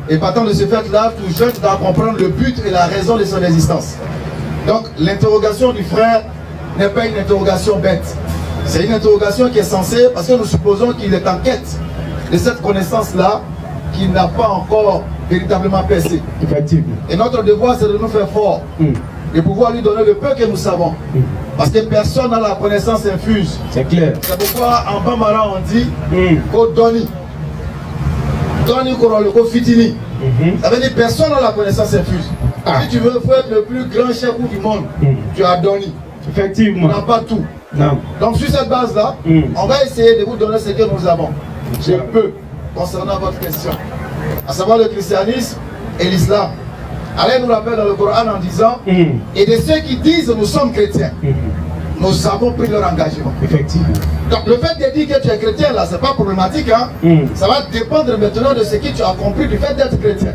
et partant de ce fait-là, tout jeune doit comprendre le but et la raison de son existence. Donc l'interrogation du frère n'est pas une interrogation bête. C'est une interrogation qui est censée, parce que nous supposons qu'il est en quête de cette connaissance-là qui n'a pas encore véritablement percé. Effectivement. Et notre devoir, c'est de nous faire fort, de pouvoir lui donner le peu que nous savons. Parce que personne n'a la connaissance infuse. C'est clair. C'est pourquoi en Bambara on dit qu'au Doni, Doni Koroloko Fitini. Ça veut dire personne n'a la connaissance infuse. Si tu veux être le plus grand chef du monde, tu as Doni. Effectivement. Tu n'as pas tout. Non. Donc sur cette base-là, on va essayer de vous donner ce que nous avons. J'ai peu concernant votre question, à savoir le christianisme et l'islam. Allah nous rappelle dans le Coran en disant et de ceux qui disent nous sommes chrétiens, nous avons pris leur engagement. Effectivement. Donc le fait de dire que tu es chrétien là, c'est pas problématique, hein? Ça va dépendre maintenant de ce que tu as compris du fait d'être chrétien.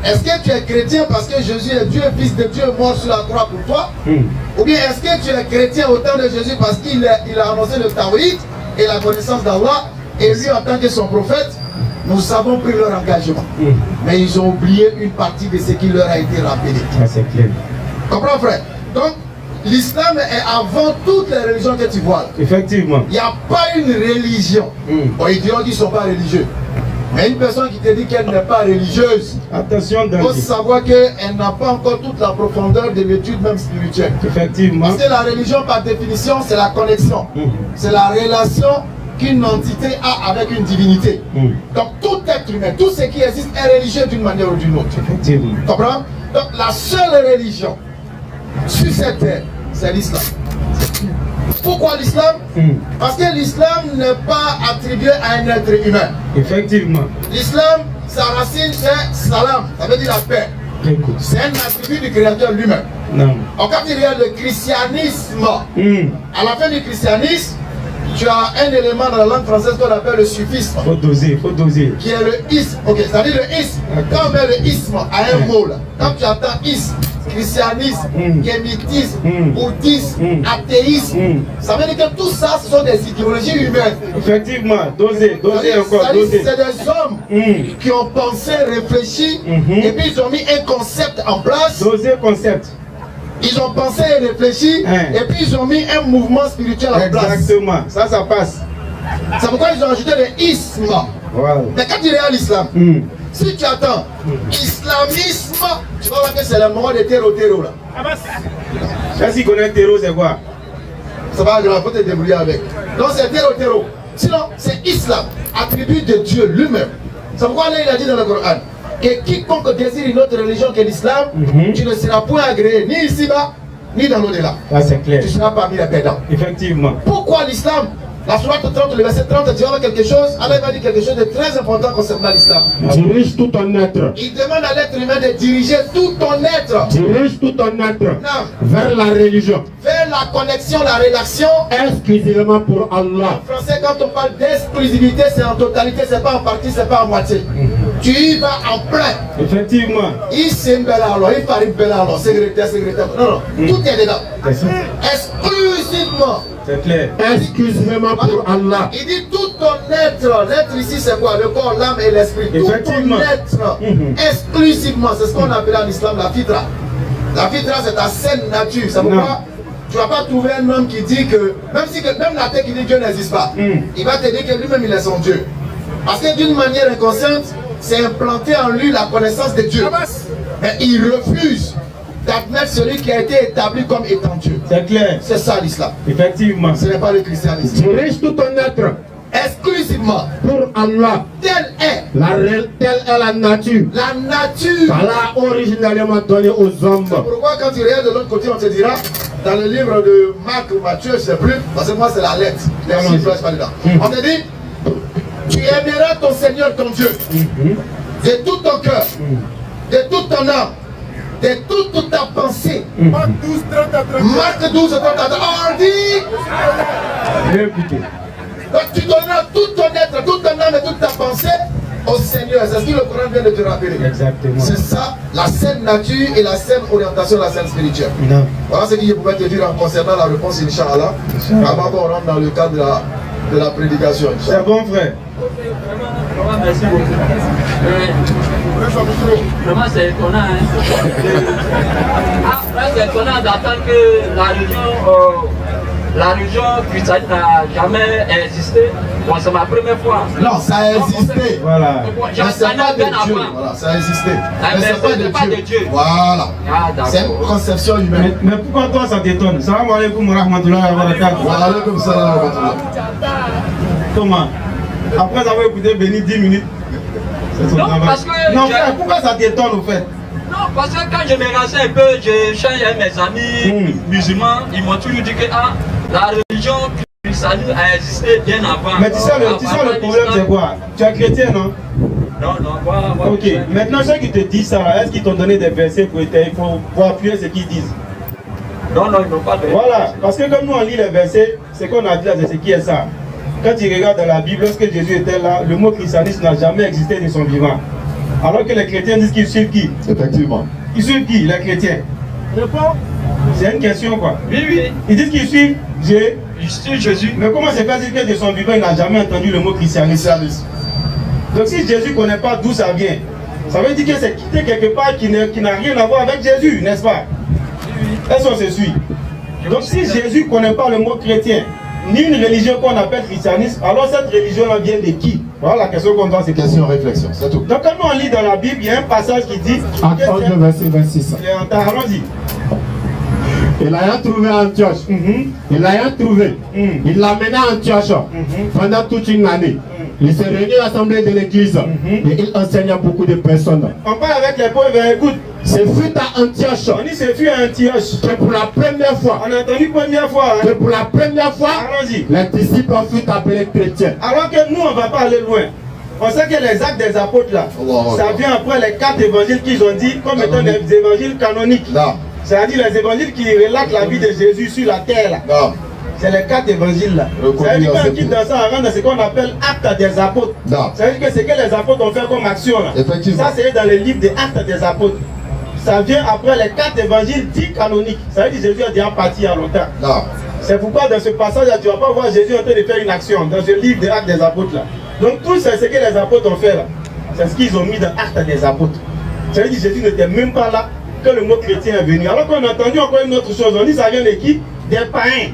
Est-ce que tu es chrétien parce que Jésus est Dieu, fils de Dieu, mort sur la croix pour toi? Ou bien est-ce que tu es chrétien au temps de Jésus parce qu'il a annoncé le Tawhid et la connaissance d'Allah, et lui en tant que son prophète, nous avons pris leur engagement. Mais ils ont oublié une partie de ce qui leur a été rappelé. C'est clair. Comprends, frère? Donc, l'islam est avant toutes les religions que tu vois. Effectivement. Il n'y a pas une religion. Bon, ils diront qu'ils ne sont pas religieux. Mais une personne qui te dit qu'elle n'est pas religieuse, attention, il faut savoir qu'elle n'a pas encore toute la profondeur de l'étude même spirituelle. Effectivement. Parce que la religion, par définition, c'est la connexion. C'est la relation qu'une entité a avec une divinité. Donc tout être humain, tout ce qui existe est religieux d'une manière ou d'une autre. Effectivement. Comprends? Donc la seule religion sur cette terre, c'est l'islam. Pourquoi l'islam? Parce que l'islam n'est pas attribué à un être humain. Effectivement. L'islam, sa racine c'est salam, ça veut dire la paix. C'est un attribut du créateur lui-même. Non. En quand il y a le christianisme, à la fin du christianisme, tu as un élément dans la langue française qu'on appelle le suffisme. Faut doser, faut doser. Qui est le isme. Ok, c'est-à-dire le isme. Quand on met le isme à un mot, là, quand tu entends isme, christianisme, kémitisme, bouddhisme, athéisme, ça veut dire que tout ça, ce sont des idéologies humaines. Effectivement, doser, doser encore, doser. C'est des hommes qui ont pensé, réfléchi, et puis ils ont mis un concept en place. Doser concept. Ils ont pensé et réfléchi, et puis ils ont mis un mouvement spirituel en place. Exactement, ça passe. C'est pourquoi ils ont ajouté le isme. Wow. Mais quand tu regardes l'islam, si tu attends islamisme, tu vas voir que c'est le moment de terreau là. Ça, si connaît terreau, c'est quoi? Ça va grave, faut te débrouiller avec. Donc c'est terreau. Sinon, c'est islam, attribut de Dieu lui-même. C'est pourquoi là, il a dit dans le Coran que quiconque désire une autre religion que l'islam, tu ne seras point agréé ni ici-bas, ni dans l'au-delà. Ah, c'est clair. Tu seras parmi les perdants. Effectivement. Pourquoi l'islam? La sourate 30, le verset 30, tu vois quelque chose. Allah va dire quelque chose de très important concernant l'islam. Dirige tout ton être. Il demande à l'être humain de diriger tout ton être. Dirige tout ton être. Non. Vers la religion. Vers la connexion, la relation. Exclusivement pour Allah. En français, quand on parle d'exclusivité, c'est en totalité, c'est pas en partie, c'est pas en moitié. tu y vas en plein. Effectivement. Il s'est alors, il paraît alors, secrétaire. Non, tout est dedans. Exclusivement. C'est clair. Exclusivement pour Allah. Il dit tout ton être. L'être ici, c'est quoi? Le corps, l'âme et l'esprit. Tout ton être. Exclusivement. C'est ce qu'on appelle en islam la fitra. La fitra, c'est ta saine nature. C'est pourquoi tu ne vas pas trouver un homme qui dit que, même la tête qui dit que Dieu n'existe pas, il va te dire que lui-même il est son Dieu. Parce que d'une manière inconsciente, c'est implanté en lui la connaissance de Dieu. Mais il refuse d'admettre celui qui a été établi comme étant Dieu. C'est clair. C'est ça l'islam. Effectivement. Ce n'est pas le christianisme. Tu risques tout ton être. Exclusivement pour Allah. Telle est la nature. La nature. Allah originellement donné aux hommes. C'est pourquoi quand tu regardes de l'autre côté, on te dira, dans le livre de Marc ou Matthieu, je ne sais plus, parce que moi c'est la lettre. Les chiffres, je pas dedans. On te dit, tu aimeras ton Seigneur ton Dieu de tout ton cœur, de toute ton âme, de toute ta pensée. Marc 12, 30. On dit. Écoutez. Donc tu donneras tout ton être, toute ton âme et toute ta pensée au Seigneur. C'est ce que le Coran vient de te rappeler. Exactement. C'est ça, la saine nature et la saine orientation, la saine spirituelle. Non. Voilà ce que je pouvais te dire en concernant la réponse, Inch'Allah. Avant qu'on rentre dans le cadre de la prédication. C'est bon, frère. Merci beaucoup. Vraiment, c'est étonnant. C'est étonnant d'entendre que la religion chrétienne n'a jamais existé. Bon, c'est ma première fois. Non, ça a existé. Voilà. Mais c'est pas de Dieu. Voilà, ça a existé. Mais c'est pas de Dieu. Voilà. C'est une conception humaine. Mais pourquoi toi ça t'étonne? Salam alaikum wa rahmatullahi wa barakatuh. Wa alaikum salam wa rahmatullahi. Comment? Après avoir écouté Béni 10 minutes. Non, parce que. Non, frère, pourquoi ça t'étonne au fait? Non, parce que quand je me renseigne un peu, je change avec mes amis musulmans, ils m'ont toujours dit que la religion chrétienne a existé bien avant. Mais tu sais le problème c'est quoi? Tu es chrétien, non? Non, ok, maintenant ceux qui te disent ça, est-ce qu'ils t'ont donné des versets pour appuyer ce qu'ils disent? Non, ils n'ont pas de. Voilà, parce que comme nous on lit les versets, c'est qu'on a dit là, c'est ce qui est ça. Quand tu regardes dans la Bible, lorsque Jésus était là, le mot christianisme n'a jamais existé de son vivant. Alors que les chrétiens disent qu'ils suivent qui? Effectivement. Ils suivent qui, les chrétiens? C'est une question quoi. Oui. Ils disent qu'ils suivent Dieu. Ils suivent Jésus. Mais comment c'est possible que de son vivant, il n'a jamais entendu le mot christianisme? Donc si Jésus ne connaît pas d'où ça vient, ça veut dire que c'est quitté quelque part qui n'a rien à voir avec Jésus, n'est-ce pas? Est-ce qu'on se suit? Donc si Jésus ne connaît pas le mot chrétien, ni une religion qu'on appelle christianisme, alors cette religion-là vient de qui? Voilà la question qu'on doit se poser. Question, réflexion, c'est tout. Donc quand on lit dans la Bible, il y a un passage qui dit... Attends le verset 26. Allons-y. Il l'a trouvé à Antioche. Il l'a trouvé. Il l'a mené à Antioche pendant toute une année. Il s'est réuni à l'assemblée de l'église et il enseignait beaucoup de personnes. On parle avec les pauvres, écoute. C'est fut à Antioche. On dit c'est fut à Antioche. Que pour la première fois. On a entendu première fois. Que pour la première fois, les disciples furent appelés chrétiens. Alors que nous, on ne va pas aller loin. On sait que les actes des apôtres là, ça vient après les 4 évangiles qu'ils ont dit comme étant des évangiles canoniques. C'est-à-dire les évangiles qui relatent la vie de Jésus sur la terre là. C'est les 4 évangiles là. Ça veut dire qu'on quitte dans ça, on rentre dans ce qu'on appelle actes des apôtres. Ça veut dire que ce que les apôtres ont fait comme action là. Ça c'est dans le livre des actes des apôtres. Ça vient après les 4 évangiles dits canoniques. Ça veut dire que Jésus a déjà parti il y a longtemps. C'est pourquoi dans ce passage là, tu ne vas pas voir Jésus en train de faire une action dans ce livre des actes des apôtres là. Donc tout c'est ce que les apôtres ont fait là. C'est ce qu'ils ont mis dans l'acte des apôtres. Ça veut dire que Jésus n'était même pas là que le mot chrétien est venu. Alors qu'on a entendu encore une autre chose. On dit ça vient de qui? Des païens.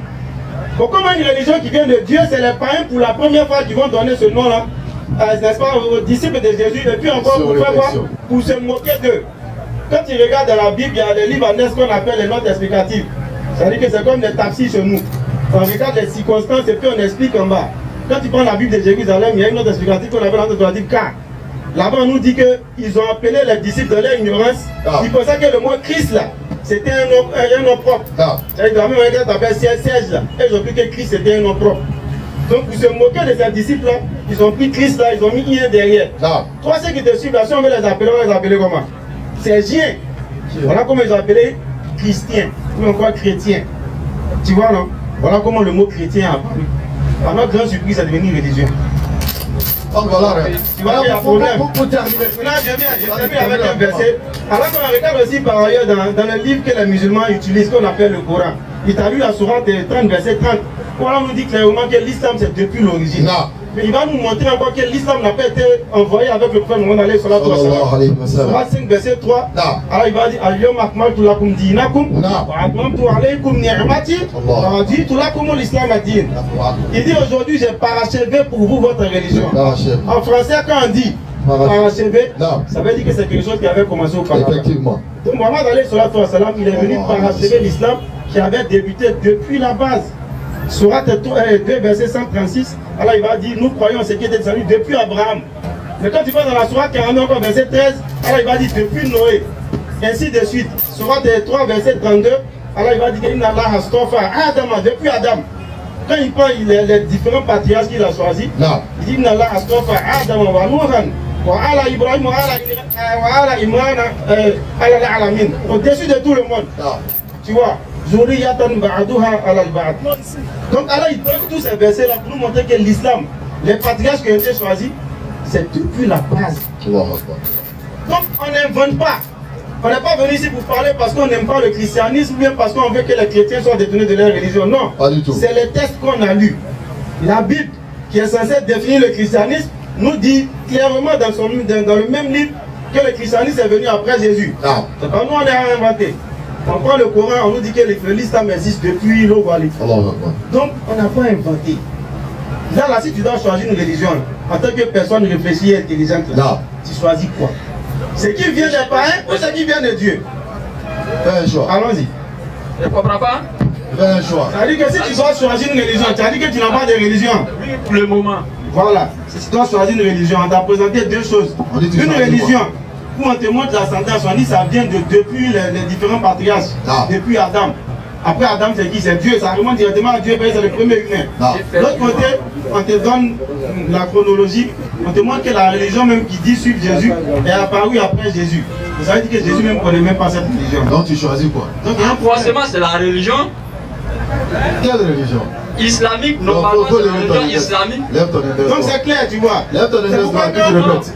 Bon, comme une religion qui vient de Dieu, c'est les païens pour la première fois qui vont donner ce nom là, n'est-ce pas, aux disciples de Jésus. Et puis encore pour faire quoi? Pour se moquer d'eux. Quand tu regardes dans la Bible, il y a des livres en est qu'on appelle les notes explicatives. C'est-à-dire que c'est comme des taxis chez nous. On regarde les circonstances et puis on explique en bas. Quand tu prends la Bible de Jérusalem, il y a une note explicative qu'on appelle la note explicative car. Là-bas, on nous dit qu'ils ont appelé les disciples de leur ignorance. Ils pensaient que le mot Christ là, c'était un nom propre. C'est-à-dire que la même manière qu'on appelle Serge là, et ils ont cru que Christ c'était un nom propre. Donc pour se moquer de ces disciples là, ils ont pris Christ là, ils ont mis un derrière. Toi, ceux qui te suivent là, si on veut les appeler, on va les appeler comment? Sergien. Voilà comment ils ont appelé chrétien, ou encore chrétien. Tu vois non? Voilà comment le mot chrétien a apparu. À notre grande surprise, c'est devenu une religion. Donc voilà, tu vois qu'il y a un problème. Pour terminer. Là, j'ai terminé avec un verset. Alors qu'on regarde aussi par ailleurs dans le livre que les musulmans utilisent, qu'on appelle le Coran. Il t'a lu la sourate 30, verset 30. Le Coran nous dit clairement que l'islam c'est depuis l'origine. Non. Mais il va nous montrer encore que l'islam n'a pas été envoyé avec le prophète Mohammed alayhi salatu wa salam. Sourate 5, verset 3. Alors il va dire Al-yawma akmaltu lakum dinakum wa atmamtu alaykum ni'mati wa raditu lakum l'islam ad-din. Il dit aujourd'hui j'ai parachevé pour vous votre religion. En français quand on dit parachevé, ça veut dire que c'est quelque chose qui avait commencé auparavant. Effectivement. Donc Mohammed alayhi salatu wa salam, il est venu parachever l'islam qui avait débuté depuis la base. Sourate 2, verset 136, alors il va dire, nous croyons ce qui était descendu depuis Abraham. Mais quand tu vas dans la Sourate 49, verset 13, alors il va dire depuis Noé. Ainsi de suite. Sourate 3, verset 32, alors il va dire Inna Allah astafa Adam, depuis Adam. Quand il prend les différents patriarches qu'il a choisis, il dit Inna Allah astafa Adam wa Nuhan wa ala Ibrahim wa ala Imran ala alamin. Au-dessus de tout le monde. Tu vois. Donc alors il prend tous ces versets là pour nous montrer que l'islam, les patriarches qui ont été choisis, c'est depuis la base. Donc on n'invente pas. On n'est pas venu ici pour parler parce qu'on n'aime pas le christianisme ou bien parce qu'on veut que les chrétiens soient détournés de leur religion. Non, c'est les textes qu'on a lus. La Bible qui est censée définir le christianisme nous dit clairement dans le même livre que le christianisme est venu après Jésus. Donc nous on est inventé. On prend le Coran, on nous dit que l'islam existe depuis l'eau. Donc, on n'a pas inventé. Là, si tu dois choisir une religion, en tant que personne réfléchie et intelligente, tu choisis quoi? Ce qui vient des païens ou ce qui vient de Dieu? Fais un choix. Allons-y. Je ne comprends pas. Fais un choix. Ça veut dire que si tu dois choisir une religion, tu as dit que tu n'as pas de religion. Oui, pour le moment. Voilà. Si tu dois choisir une religion, on t'a présenté deux choses. Une religion. Où on te montre l'ascendance, on dit que ça vient depuis les différents patriarches, depuis Adam. Après Adam, c'est qui? C'est Dieu, ça remonte directement à Dieu, c'est le premier humain. De l'autre côté, on te donne la chronologie, on te montre que la religion même qui dit suivre Jésus est apparue après Jésus. Ça veut dire que Jésus même ne connaît même pas cette religion. Donc tu choisis quoi? Donc, forcément, c'est la religion. Quelle religion? Islamique, normalement, c'est la religion islamique. Donc c'est clair, tu vois.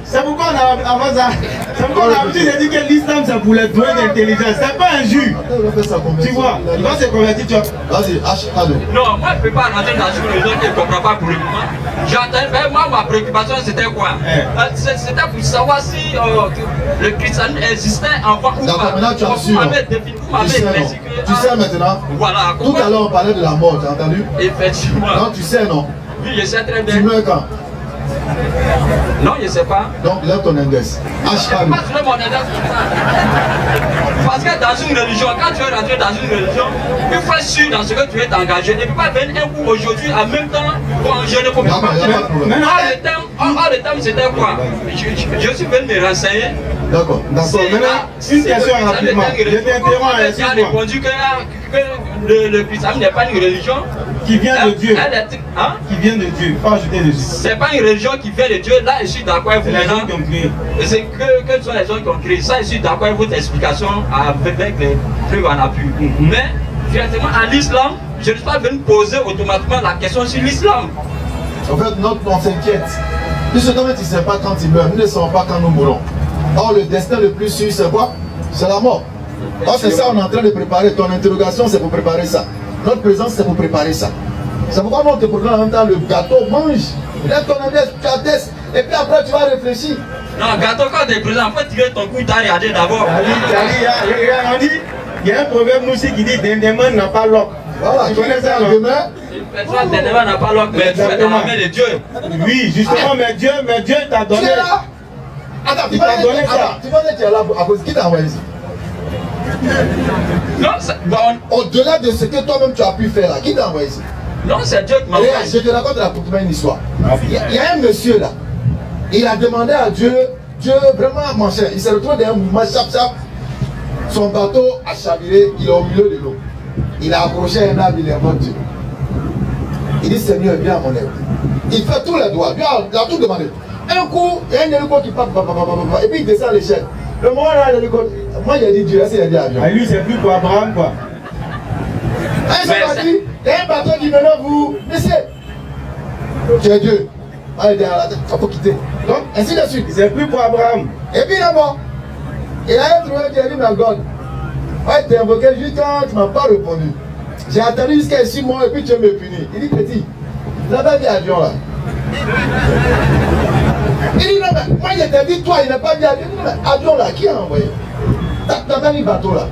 C'est pourquoi on a l'habitude de dire que l'islam c'est pour les doués d'intelligence. C'est pas un jus. Tu vois, il va se convertir, tu vois. Vas-y, H-Hado. Non, moi je ne peux pas rentrer dans une religion qui ne comprend pas pour le moment. J'entends, moi ma préoccupation c'était quoi? C'était pour savoir si le christianisme existait encore ou pas. D'accord, maintenant tu as su. Tu sais maintenant. Voilà. Tout à l'heure on parlait de la mort, tu as entendu? Effectivement. Non, tu sais, non? Oui, je sais très bien. Tu meurs quand? Non, je ne sais pas. Donc, lève ton index. Parce que dans une religion, quand tu veux rentrer dans une religion, il faut être sûr dans ce que tu veux t'engager. Tu ne peux pas venir un coup aujourd'hui en même temps. Bon, je ne comprends pas. Maintenant, le thème, c'était quoi? Je suis venu me renseigner. D'accord. Maintenant, une question rapidement. Je t'interromps. Tu as répondu que le christianisme n'est pas une religion qui vient de Dieu. Qui vient de Dieu. Pas ajouter dessus. C'est pas une religion qui vient de Dieu. Là, je suis d'accord avec vous maintenant. C'est que sont les gens qui ont créé ça. Je suis d'accord avec votre explication avec les preuves en appui. Mais, directement à l'islam, je ne suis pas venu poser automatiquement la question sur l'islam. En fait, on s'inquiète. Puisque toi-même, tu ne sais pas quand il meurt. Nous ne savons pas quand nous mourrons. Or, le destin le plus sûr, c'est quoi? C'est la mort. Or, c'est ça, on est en train de préparer. Ton interrogation, c'est pour préparer ça. Notre présence, c'est pour préparer ça. C'est pourquoi nous, on te programme en même temps le gâteau, mange. Lève ton index, tu attestes. Et puis après, tu vas réfléchir. Non, gâteau, quand tu es présent, il faut tirer ton coup, tu as regardé d'abord. On dit, il y a un proverbe aussi qui dit Dendeman n'a pas l'oc. Voilà, tu connais ça, demain? Dendeman n'a pas l'oc, mais tu es dans la main de Dieu. Oui, justement, mais Dieu t'a donné. Tu es là? Attends, tu vas donner ça. Tu vas dire que tu es là à cause qui t'a envoyé ici? Non, au-delà de ce que toi-même tu as pu faire là, qui t'a envoyé ici? Non, c'est Dieu qui m'a envoyé. Je te raconte une histoire. Il y a un monsieur là, il a demandé à Dieu, vraiment mon cher, il s'est retrouvé dans un mouvement chap-chap, son bateau a chaviré, il est au milieu de l'eau. Il a accroché un arbre, il est mort Dieu. Il dit Seigneur, viens à mon aide. Il fait tous les doigts, il a tout demandé. Un coup, il y a un hélico qui part, et puis il descend à l'échelle. Le moment là, l'hélico, moi j'ai dit Dieu, il a dit avion. Lui c'est plus pour Abraham quoi. Il y a un bateau qui maintenant vous, monsieur, tu es Dieu. il faut quitter. Donc, ainsi de suite. C'est plus pour Abraham. Et puis là-bas, il a trouvé qui a dit, mais God, il t'a invoqué, je lui ai dit, tu ne m'as pas répondu. J'ai attendu jusqu'à 6 mois et puis tu me punis. Il dit, petit, là-bas, il y a avion là. Il dit, non, mais moi, il t'a dit, toi, il n'a pas dit avion. Mais avion là, qui a envoyé? T'as pas mis bateau là.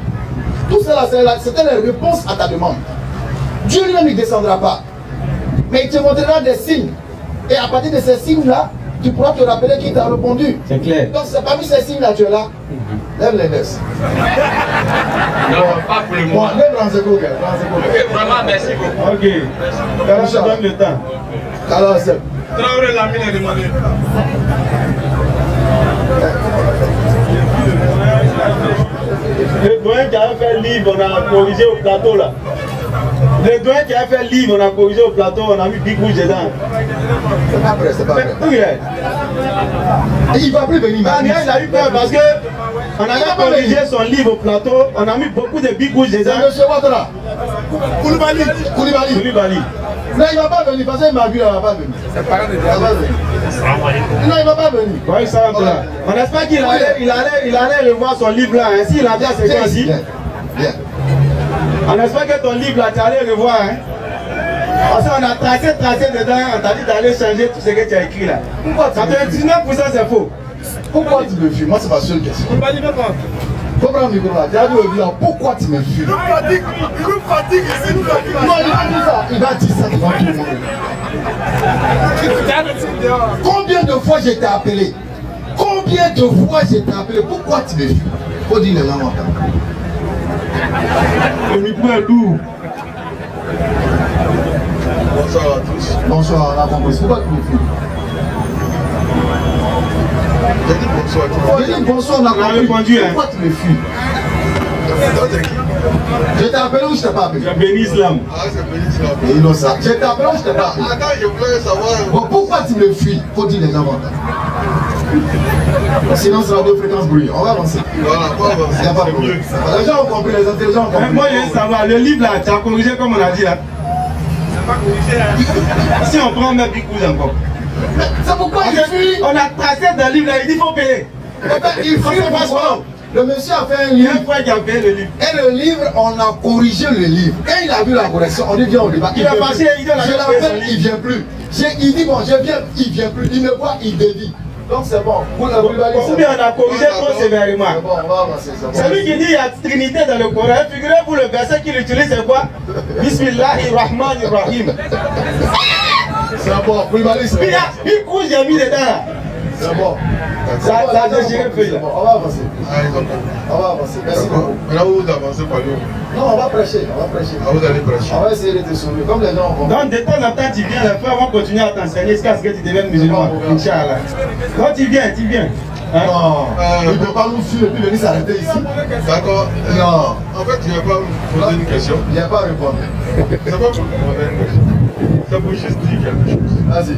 Tout cela, c'était la réponse à ta demande. Dieu lui-même ne descendra pas. Mais il te montrera des signes. Et à partir de ces signes-là, tu pourras te rappeler qui t'a répondu. C'est clair. Donc, c'est parmi ces signes-là, tu es là. Lève les laisses. Non, pas pour le Bon, moment. lève Ranzeko. Ok, vraiment, merci beaucoup. Ok. Alors, je donne le temps. Alors, c'est. Traoré Lamine a demandé. Le doyen qui a fait le livre, on a corrigé au plateau là. Le doyen qui a fait le livre, on a corrigé au plateau, on a mis Big Rouge dedans. C'est pas vrai, c'est pas vrai. Où il est? Et il va plus venir. Ah, mais il a eu peur parce que on avait corrigé son livre au plateau, on a mis beaucoup de Big Rouge dedans. C'est monsieur Ouattara. Koulibaly. Non, il ne va pas venir parce qu'il m'a vu, il ne va pas venir. C'est pas grave. Non, il ne va pas venir. Oui, ça va là. On espère qu'il allait revoir son livre là. Hein. S'il a bien c'est quoi aussi. Bien. On espère que ton livre là, tu allais revoir. Hein. Parce qu'on a tracé dedans, on t'a dit d'aller changer tout ce que tu as écrit là. Pourquoi tu me fuis? 99% c'est faux. Pourquoi tu me fuis? Moi, c'est ma seule question. Faut prendre le micro là. Tu as dit au bilan, pourquoi tu me fuis? Il nous fatigue ici, nous fatigue. Non, il va dire ça. Il va dire ça devant tout le monde. Combien de fois j'ai été appelé? Combien de fois j'ai été appelé? Pourquoi tu me fuis? Faut dire les gens en Le micro est lourd. Bonsoir à tous. Bonsoir, on a compris. Pourquoi tu me fuis? J'ai dit bonsoir. J'ai dit bonsoir, on a répondu. Pourquoi tu me fuis? Je t'ai appelé ou je t'ai pas appelé? C'est Béni Islam. Ah, c'est Béni Islam. Innocent. Je t'ai appelé ou je t'ai pas appelé? Attends, je voulais savoir. Bon, pourquoi tu me fuis? Faut dire les gens entendent. Sinon, c'est la deux fréquences bruit. On va avancer. Voilà, on va avancer. Il n'y a pas de problème. Les gens ont compris, les intelligents ont compris. Moi, je veux savoir, le livre là, tu as corrigé comme on a dit là. C'est pas corrigé là. Si on prend même Big Rouge encore. C'est pourquoi il fuit. On a tracé dans le livre là, il dit qu'il faut payer. Il fuit pourquoi? Le monsieur a fait un livre. Il y a un frère qui a payé le livre. Et le livre, on a corrigé le livre. Quand il a vu la correction, on dit viens au débat. Il a passé, il dit je l'appelle, il vient plus. Il dit bon, je viens, il vient plus. Il me voit, il dévie. Donc c'est bon. Pour la Koulibaly, ou bien on a corrigé trop sévèrement. C'est bon, on va avancer. C'est lui qui dit il y a Trinité dans le Coran. Figurez-vous le verset qu'il utilise, c'est quoi? Bismillahirrahmanirrahim. C'est bon, Koulibaly, c'est bon. Il couche, j'ai mis dedans. C'est bon. Ça a déchiré le feuille là. On va avancer. On va avancer. Merci beaucoup. Maintenant, vous avancez par où? Non, on va prêcher. On va prêcher. Ah, vous allez prêcher. On va essayer de te sauver. Comme les gens ont compris. Donc de temps en temps tu viens, les frères vont continuer à t'enseigner jusqu'à ce que tu deviennes musulman. Inch'Allah. Quand tu viens, tu viens. Hein? Non, il ne peut pas nous fuir et puis venir s'arrêter ici. D'accord. Non. En fait, je ne vais pas vous poser une question. Il n'y a pas à répondre. C'est pas pour vous poser une question. C'est pour juste dire quelque chose. Vas-y.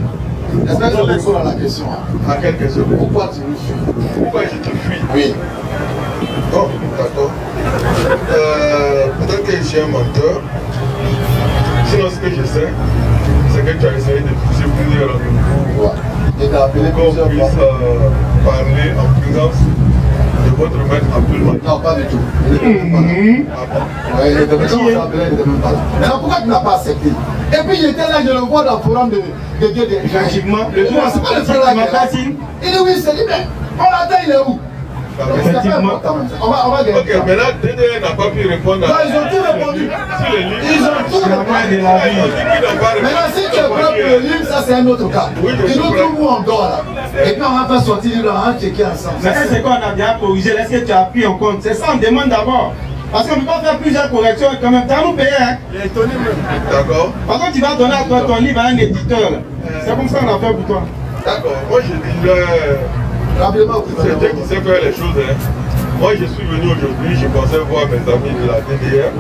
J'espère que je réponds à la question. À quelle question? Pourquoi tu me fuis? Pourquoi je te fuis? Oui. Oh, d'accord. Peut-être que je suis un menteur. Sinon, ce que je sais, c'est que tu as essayé de pousser plusieurs rendez-vous. Et t'as appelé qu'on puisse parler en présence de votre maître Abdul. Non, pas du tout. Il était même pas là. Maintenant, pourquoi tu n'as pas accepté? Et puis il était là, je le vois dans le forum de Dieu. Effectivement, le jour c'est pas le frère là. Il dit oui, c'est lui, mais on l'attend, il est où? Effectivement. On va gagner. Ok, mais là, DDR n'a pas pu répondre. Non, ils ont tout répondu. Ils ont tout répondu. Maintenant, si tu es prêt pour le livre, ça c'est un autre cas. Tu nous trouves où on dort là. Et puis on va faire sortir le livre, on va checker ensemble. Mais c'est qu'on a bien corrigé, est-ce que tu as pris en compte? C'est ça, on demande d'abord. Parce qu'on ne peut pas faire plusieurs corrections quand même. Tu as nous payé, hein? D'accord. Par contre, tu vas donner à toi ton livre à un éditeur. C'est comme ça qu'on a fait pour toi. D'accord. Moi, je dis c'est Dieu qui sait faire les choses. Hein. Moi, je suis venu aujourd'hui, je pensais voir mes amis de la DDR.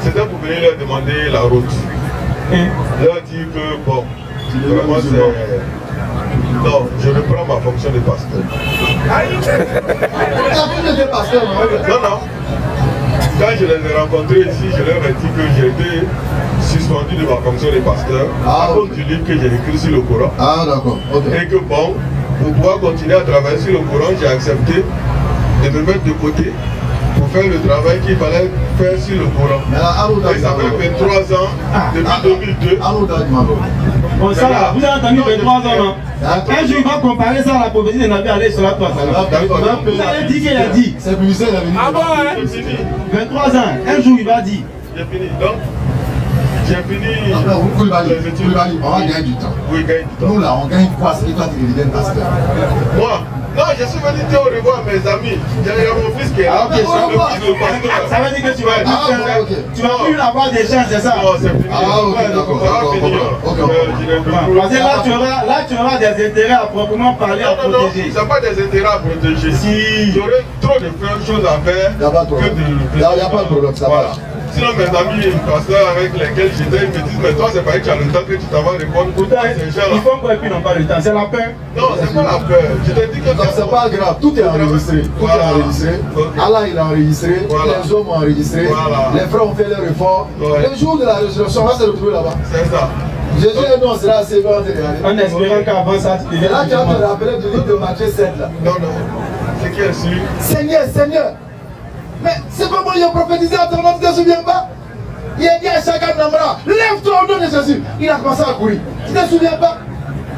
C'était pour venir leur demander la route. Leur dire que, bon, vraiment c'est... Non, je reprends ma fonction de pasteur. Tu as vu le pasteur? Non, non. Quand je les ai rencontrés ici, je leur ai dit que j'ai été suspendu de ma fonction de pasteur à cause du livre que j'ai écrit sur le Coran. Ah, d'accord. Okay. Et que bon, pour pouvoir continuer à travailler sur le Coran, j'ai accepté de me mettre de côté pour faire le travail qu'il fallait faire sur le Coran. Et ça fait 23 ans, depuis 2002. Bon, ça là, vous avez entendu 23 ans, non? Un jour, il va comparer ça à la prophétie de Nabi alayhi salatu wa salam. Vous avez dit qu'il a dit. C'est publicité, il a venu. Ah bon, hein? 23 ans, un jour, il va dire. J'ai fini. Donc, j'ai fini. Koulibaly, on va gagner du temps. Oui, gagne du temps. Nous là, on gagne quoi? C'est toi qui deviens pasteur. Moi? Non, je suis venu dire au revoir à mes amis. Il y a mon fils qui est là. Ok, ça veut dire que tu vas plus avoir des chances, c'est ça? Non, c'est fini. Ah, ok, d'accord. Ça va finir. Parce que là, tu auras des intérêts à proprement parler à protéger. Non, pas des intérêts à protéger. Si. J'aurais trop de choses à faire. Il n'y a pas de problème. Il n'y a pas de problème, ça va. Sinon, mes amis pasteurs avec lesquels j'étais, ils me disent, mais toi, c'est pas que tu as le temps que tu t'en vas répondre pour ces gens-là. Ils font quoi et puis ils n'ont pas le temps? C'est la peur? Non, c'est pas la peur. Je t'ai dit que c'est pas grave, tout est enregistré. Tout est enregistré. Allah, il a enregistré. Les hommes ont enregistré. Les frères ont fait leur effort. Le jour de la résurrection, on va se retrouver là-bas. C'est ça. Jésus et nous, on sera assez bien. En espérant qu'avant ça, tu deviens. Là, tu vas te rappeler du livre de Matthieu 7. Là. Non, non. C'est qui est celui? Seigneur, Seigneur. Mais c'est comment il a prophétisé à ton nom, tu ne te souviens pas? Il a dit à chacun d'Amra, lève-toi au nom de Jésus. Il a commencé à courir. Tu ne te souviens pas?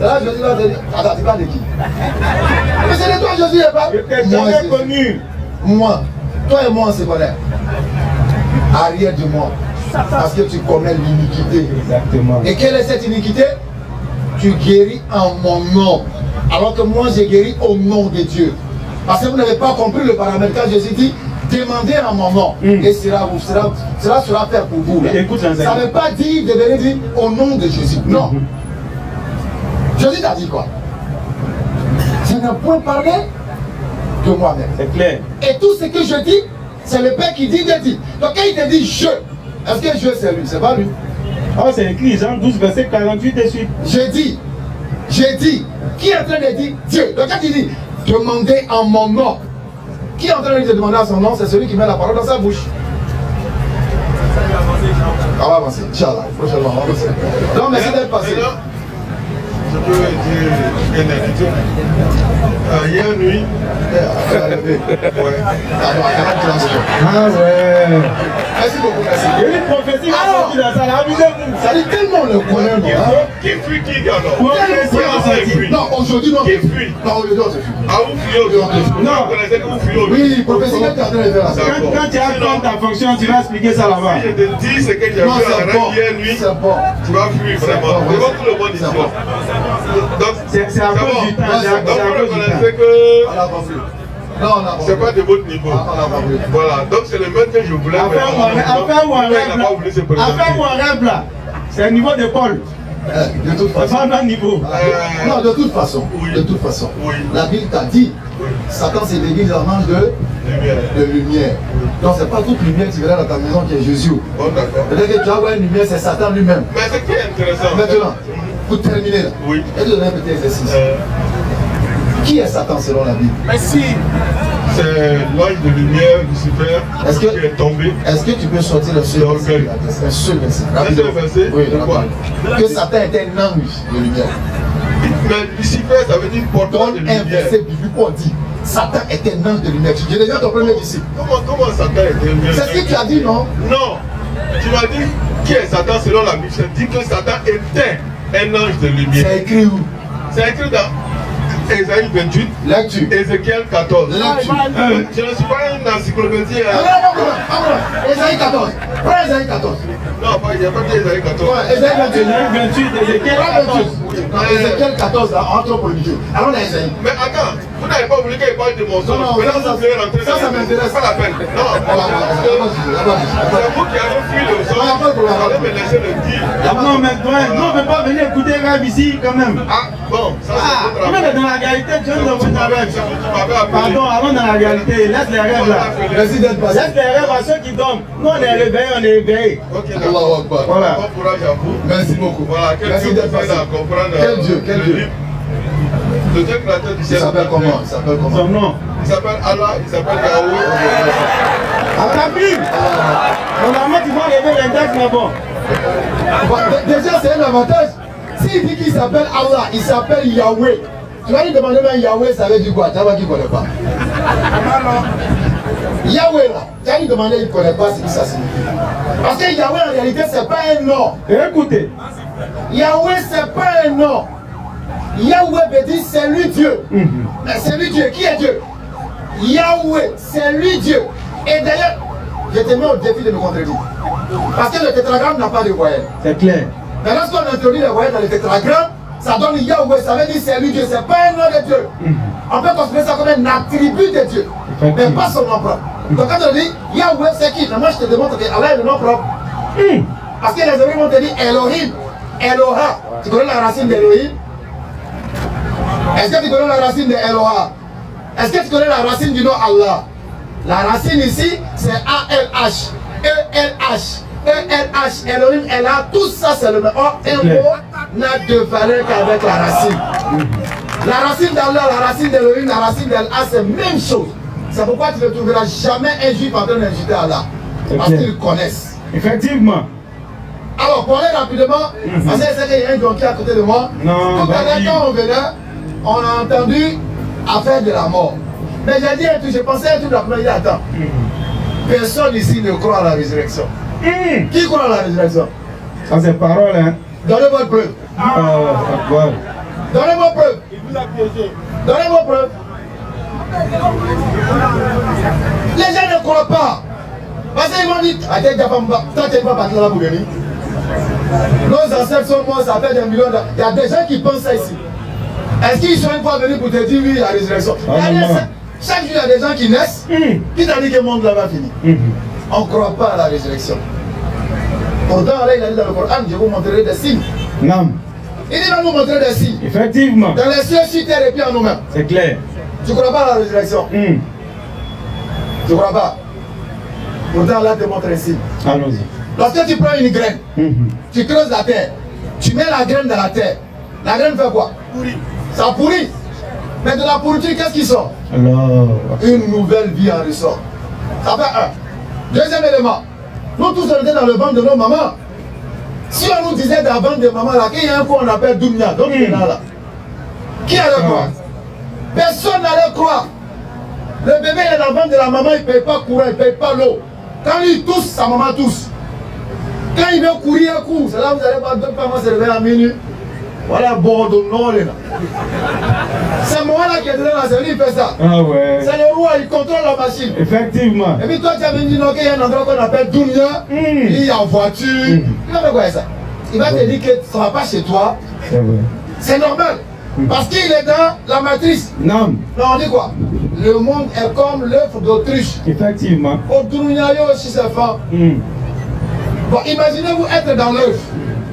Là, Jésus va te dire, attends, tu parles de qui? Mais c'est de toi, Jésus, et pas? Je t'ai jamais connu. Moi, toi et moi, on se connaît. Arrière de moi. Parce que tu commets l'iniquité. Exactement. Et quelle est cette iniquité? Tu guéris en mon nom. Alors que moi, j'ai guéri au nom de Dieu. Parce que vous n'avez pas compris le paramètre. Quand Jésus dit, demandez en mon nom. Et cela sera fait pour vous. Écoute, ça ne veut pas dire de venir dire au nom de Jésus. Non. Jésus t'a dit quoi? Je n'ai point parlé de moi-même. C'est clair. Et tout ce que je dis, c'est le Père qui dit de dire. Donc quand il te dit je, est-ce que je c'est lui? C'est pas lui. Oh, c'est écrit Jean 12, verset 48 et suite. J'ai dit. Qui est en train de dire Dieu? Donc quand il dit demandez en mon nom, qui est en train de demander à son nom? C'est celui qui met la parole dans sa bouche. On va avancer, Inch'Allah. Prochainement, on va avancer. Non, merci d'être passé. Je peux dire une invité. Hier nuit. Ah ouais. Merci beaucoup, merci. Il y a une prophétie qui a sorti dans ça, là, amusez-vous. Ça dit tellement le connaît, Qui fuit qui, alors? Non, aujourd'hui, non. Qui fuit? Non, aujourd'hui, on se fuit. Ah, vous fuyez aujourd'hui? Non, vous connaissez que vous fuyez aujourd'hui? Oui, prophétie, tu es en train de faire ça. Quand tu as compris ta fonction, tu vas expliquer ça là-bas. Si je te dis ce que j'ai vu à la rêve hier nuit, tu vas fuir vraiment. Devant tout le monde ici. Donc, c'est à cause du temps. Donc, vous reconnaissez que c'est pas de votre niveau. Voilà, donc c'est le même que je voulais. Affaire ou un rêve là, c'est un niveau de Paul. De toute façon. Pas un niveau. Non, de toute façon. De toute façon. La Bible t'a dit, Satan s'est déguisé en ange de lumière. Donc c'est pas toute lumière qui verra dans ta maison qui est Jésus. Peut-être que tu vas voir une lumière, c'est Satan lui-même. Mais ce qui est intéressant. Maintenant, pour terminer là, je vais te donner un petit exercice. Qui est Satan selon la Bible? Merci. C'est l'ange de lumière, Lucifer, qui est tombé. Est-ce que tu peux sortir le seul verset? Un seul verset. Un seul verset? Oui, pourquoi? Que Satan était un ange de lumière. Mais Lucifer, ça veut dire porteur de lumière. Un verset biblique où on dit Satan était un ange de lumière. J'ai déjà ton premier disciple. Comment Satan était un ange? C'est ce que tu as dit, non? Non. Tu m'as dit qui est Satan selon la Bible. Je dis que Satan était un ange de lumière. C'est écrit où? C'est écrit dans Ésaïe 28, lecture. Ézéchiel 14. Lecture. Je ne suis pas une encyclopédie. Non, Ésaïe 14. Prends Ésaïe 14. Non, il n'y a pas dit Ésaïe 14. Ésaïe 28, Ézéchiel 14. Ézéchiel 14, là, anthropologie. Alors, là, Ésaïe. Mais attends, vous n'avez pas voulu qu'il parle de mon son. Non, ça m'intéresse. Pas la peine. Non, c'est vous qui avez fui le son. Vous allez me laisser le dire. Non, mais on ne peut pas venir écouter rêve ici quand même. Ah, bon, ça c'est on est dans la réalité, tu viens de venir rêve. Pardon, avant dans la réalité, laisse les rêves là. Merci d'être passé. Laisse les rêves à ceux qui dorment. Nous on est réveillés, on est réveillés. Ok, d'accord. Voilà. Bon courage à vous. Merci beaucoup. Voilà, merci d'être passé. Quel Dieu, quel Dieu. Le Dieu créateur du ciel. Il s'appelle comment? Son nom. Il s'appelle Allah, il s'appelle Yahweh. À la Bible. Normalement, tu vas lever l'index, mais bon. Déjà, c'est un avantage. S'il dit qu'il s'appelle Allah, il s'appelle Yahweh. Tu vas lui demander même Yahweh, ça veut dire quoi? Tu vas voir qu'il ne connaît pas. Yahweh là, tu vas lui demander, il ne connaît pas ce que ça signifie. Parce que Yahweh en réalité, ce n'est pas un nom. Écoutez. Yahweh, ce n'est pas un nom. Yahweh veut dire c'est lui Dieu. Mais c'est lui Dieu. Qui est Dieu? Yahweh, c'est lui Dieu. Et d'ailleurs, je te mets au défi de me contredire. Parce que le tétragramme n'a pas de voyelles. C'est clair. Mais lorsqu'on introduit les voyelles dans le tétragramme, ça donne Yahweh, ça veut dire c'est lui Dieu, c'est pas un nom de Dieu. On peut considérer ça comme un attribut de Dieu, mais pas son nom propre. Donc quand on dit Yahweh, c'est qui? Moi je te demande que Allah est le nom propre. Parce que les Hébreux vont te dire Elohim, Eloha. Tu connais la racine d'Elohim? Est-ce que tu connais la racine de Eloha? Est-ce que tu connais la racine du nom Allah? La racine ici, c'est A-L-H, E-L-H. E-L-H, Elohim, Ella, tout ça c'est le même. Or, un mot n'a de valeur qu'avec la racine. La racine d'Allah, la racine d'Elohim, la racine d'El-A, c'est la même chose. C'est pourquoi tu ne trouveras jamais un juif en train d'insulter Allah. Parce qu'ils connaissent. Effectivement. Alors, pour aller rapidement, parce que c'est qu'il y a un donkey à côté de moi. Non, tout à l'heure, quand on venait, on a entendu affaire de la mort. Mais j'ai dit un truc, j'ai pensé à un truc la première, attends. Personne ici ne croit à la résurrection. Qui croit à la résurrection? Ça c'est parole, hein. Donnez-moi preuve. Donnez-moi preuve. Il vous a piégé. Donnez-moi preuve. Les gens ne croient pas. Parce qu'ils m'ont dit, toi tu n'es pas parti là pour venir. Nos ancêtres sont morts, ça fait des millions d'années. Il y a des gens qui pensent ça ici. Est-ce qu'ils sont une fois venus pour te dire oui, la résurrection? Chaque jour, il y a des gens qui naissent. Qui t'a dit que le monde là va finir? On ne croit pas à la résurrection. Pourtant, là, il a dit dans le Coran, je vous montrerai des signes. Non. Il dit, va nous montrer des signes. Effectivement. Dans les cieux, sur terre et puis en nous-mêmes. C'est clair. Tu ne crois pas à la résurrection? Tu ne crois pas? Pourtant, là, te montre un signe. Allons-y. Lorsque tu prends une graine, tu creuses la terre, tu mets la graine dans la terre. La graine fait quoi? Pourrit. Ça pourrit. Mais de la pourriture, qu'est-ce qui sort? Alors. Une nouvelle vie en ressort. Ça fait un. Deuxième élément. Nous tous on était dans le ventre de nos mamans. Si on nous disait dans le ventre de maman là qu'il y a un coup on appelle Doumia, donc il est là. Qui allait croire? Personne n'allait croire. Le bébé est dans le ventre de la maman, il ne paye pas courant, il ne paye pas l'eau. Quand il tousse, sa maman tousse. Quand il veut courir un coup, c'est là où vous allez voir deux parents se réveiller à minuit. Voilà, Bordeaux, non, là. C'est moi là qui est dedans, c'est lui qui fait ça. Ah ouais. C'est le roi, il contrôle la machine. Effectivement. Et puis toi, tu as venu dire qu'il y a un endroit qu'on appelle Doumia, il est en voiture. Il va faire quoi ça? Il va te dire que ça ne va pas chez toi. C'est vrai. C'est normal. Parce qu'il est dans la matrice. Non. Non, on dit quoi? Le monde est comme l'œuf d'autruche. Effectivement. Au Doumia, il y a aussi ses femmes. Bon, imaginez-vous être dans l'œuf.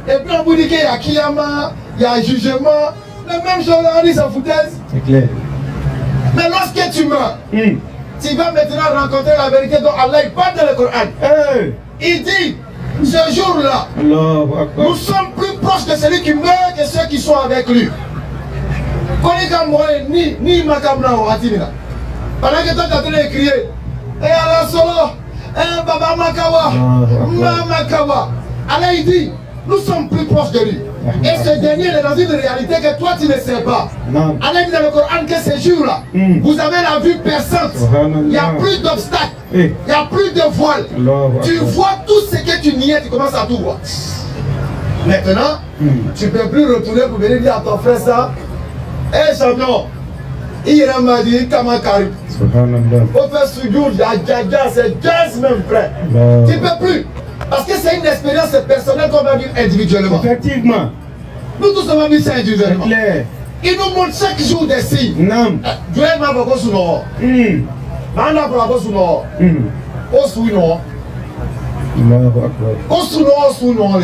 Et puis on vous dit qu'il y a Kiyama, il y a jugement. La même chose, on dit sa foutaise. C'est clair. Mais lorsque tu meurs, tu vas maintenant rencontrer la vérité dont Allah il parle dans le Coran. Il dit, ce jour-là, nous sommes plus proches de celui qui meurt que ceux qui sont avec lui. Ni Makamna ou Atimina. Pendant que toi tu es en train de crier, et Allah solo, Baba Makawa, Makawa. Allah il dit, nous sommes plus proches de lui. Et ce dernier est dans une réalité que toi tu ne sais pas. Allah dit dans le Coran que ces jours-là, vous avez la vue perçante. Il n'y a plus d'obstacles. Il n'y a plus de voile. Tu vois tout ce que tu niais, tu commences à tout voir. Maintenant, tu ne peux plus retourner pour venir dire à ton frère ça. Hé champion, il m'a dit Kamakari. Faut faire soujoud, c'est jazz même frère. Tu ne peux plus. Parce que c'est une expérience personnelle qu'on va vivre individuellement. Effectivement. Nous tous on va vivre ça individuellement. Il nous montre chaque jour des signes. Non. Tu es mal pour sous nous. Maintenant pour sous nous. Au sous nous.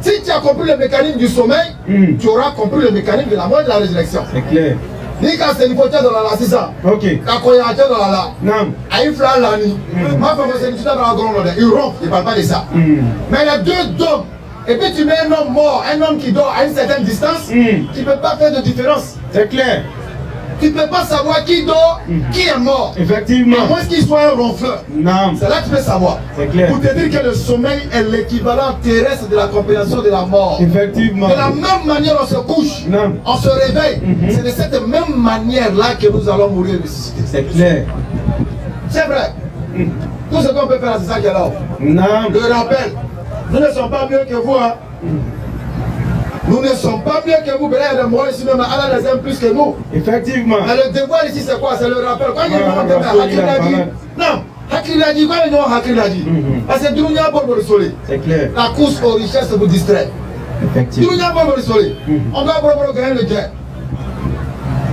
Si tu as compris le mécanisme du sommeil, tu auras compris le mécanisme de la mort et de la résurrection. C'est clair. Ni quand c'est une faute dans la sisa. Ok. Quand il y a un dans la. Non. À une flamme l'année. Ma femme c'est une dans la grande. Il rompt, il ne parle pas de ça. Mais les deux dorment. Et puis tu mets un homme mort, un homme qui dort à une certaine distance, tu ne peux pas faire de différence. C'est clair. tu ne peux pas savoir qui dort, qui est mort. Effectivement. À moins qu'il soit un ronfleur. Non. C'est là que tu peux savoir. C'est clair. Pour te dire que le sommeil est l'équivalent terrestre de la compréhension de la mort. Effectivement. De la même manière on se couche, on se réveille. C'est de cette même manière-là que nous allons mourir ressusciter. C'est clair. C'est vrai. Tout ce qu'on peut faire, c'est ça qui est là. Non. Le rappel. Nous ne sommes pas mieux que vous. Hein. Nous ne sommes pas mieux que vous. Il y a des morts ici, même Allah les aime plus que nous. Effectivement. Mais le devoir ici, c'est quoi? C'est le rappel. Quand il y a Hakil a dit. Non. Hakil a dit. Quand il y a Hakil a dit. Parce que Dunia Bobo le soleil. C'est clair. La course aux richesses vous distrait. Effectivement. Dunia Bobo le soleil. On doit Bobo gagner le gain.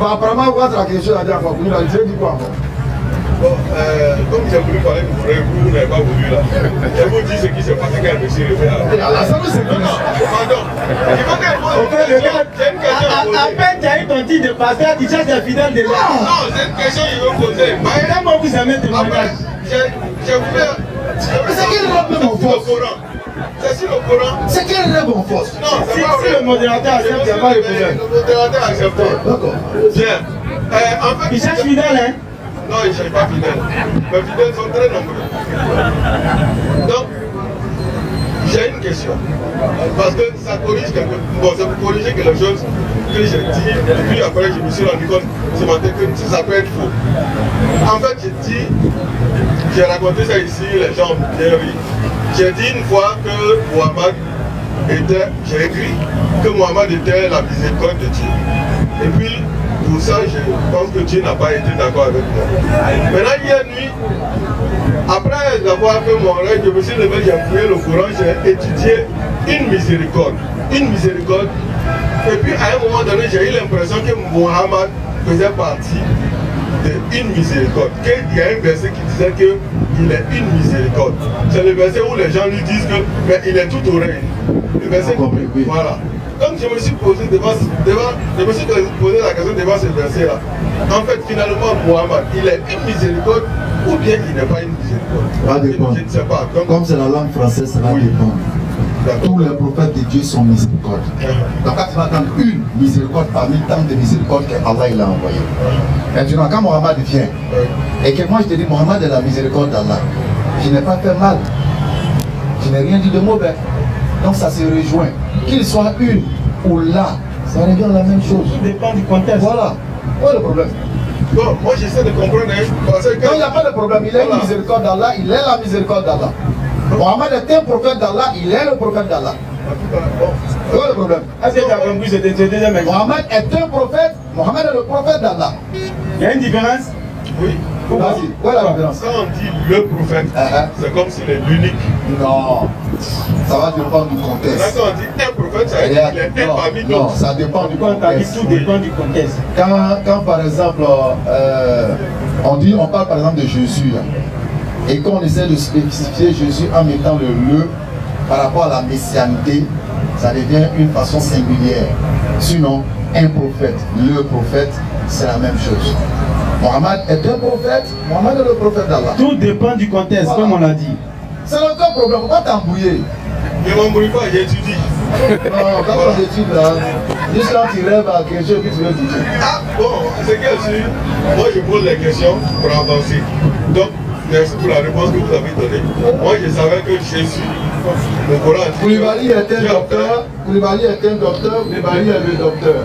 Apparemment, vous avez la question la dernière fois. Vous avez dit quoi? Bon, comme j'ai voulu parler de frère, vous n'avez pas voulu là. Je vous dis ce qui s'est passé quand je me suis levé là. Non, pardon. Il faut qu'elle pose. J'ai une question à poser. À peine tu as eu ton titre de pasteur, tu cherches des fidèles de là. Non, c'est une question que je veux poser. Comment vous aimez témoignage? J'ai voulu. C'est quel rêve en force? C'est sur le Coran. C'est quel rêve en force? Non, c'est pas si le modérateur accepte, il n'y a pas de problème. Le modérateur accepte. D'accord. Bien. En fait, il cherche fidèle, hein? Non, ils ne cherchent pas fidèles. Mes fidèles sont très nombreux. Donc, j'ai une question. Parce que ça corrige quelque chose. Bon, c'est pour corriger quelque chose que j'ai dit. Et puis après, je me suis rendu compte ce matin que ça peut être faux. En fait, j'ai raconté ça ici, les gens ont bien ri. J'ai dit une fois que Mohamed était, j'ai écrit que Mohamed était la miséricorde de Dieu. Et puis, pour ça, je pense que Dieu n'a pas été d'accord avec moi. Maintenant, hier nuit, après avoir fait mon rêve, je me suis levé, j'ai fouillé le Coran, j'ai étudié une miséricorde. Une miséricorde. Et puis, à un moment donné, j'ai eu l'impression que Mohamed faisait partie d'une miséricorde. Il y a un verset qui disait qu'il est une miséricorde. C'est le verset où les gens lui disent qu'il est tout oreille. Le verset, voilà. Donc je me suis posé posé la question devant ce verset-là. En fait, finalement, Mohamed, il est une miséricorde ou bien il n'est pas une miséricorde? Ça dépend. Je ne sais pas. Comme c'est la langue française, ça va dépendre. Tous les prophètes de Dieu sont miséricordes. Donc quand tu vas attendre une miséricorde parmi tant de miséricordes qu'Allah il a envoyé. Maintenant, quand Mohamed vient, et que moi je te dis, Mohamed est la miséricorde d'Allah, je n'ai pas fait mal. Je n'ai rien dit de mauvais. Donc ça se rejoint. Qu'il soit une ou là, ça revient à la même chose. Tout dépend du contexte. Voilà. Quoi le problème? Bon, moi j'essaie de comprendre. Parce que non, il n'y a pas de problème. Il est une miséricorde d'Allah, il est la miséricorde d'Allah. Mohamed est un prophète d'Allah, il est le prophète d'Allah. Quoi le problème? Est-ce que tu as compris ce deuxième exemple? Mohamed est un prophète, Mohamed est le prophète d'Allah. Il y a une différence? Oui. Vas-y, quoi la différence? Quand on dit le prophète, c'est comme s'il est l'unique. Non, ça va dépendre du contexte. Quand on dit un prophète, ça veut dire qu'il est un parmi nous. Non, ça dépend du contexte. Tout dépend du contexte. Quand par exemple, on parle par exemple de Jésus, et qu'on essaie de spécifier Jésus en mettant le par rapport à la messianité, ça devient une façon singulière. Sinon, un prophète, le prophète, c'est la même chose. Mohamed est un prophète, Mohamed est le prophète d'Allah. Tout dépend du contexte, voilà. Comme on l'a dit. C'est aucun problème, pourquoi t'embrouiller? Je ne m'embrouille pas, j'étudie. Non, quand on étudie là, juste quand tu rêves à quelque chose que tu veux étudier. Ah bon, c'est que moi je pose les questions pour avancer. Donc, merci pour la réponse que vous avez donnée. Moi je savais que Jésus, le Coran dit. Koulibaly est un docteur, Koulibaly est un docteur, Koulibaly est le docteur.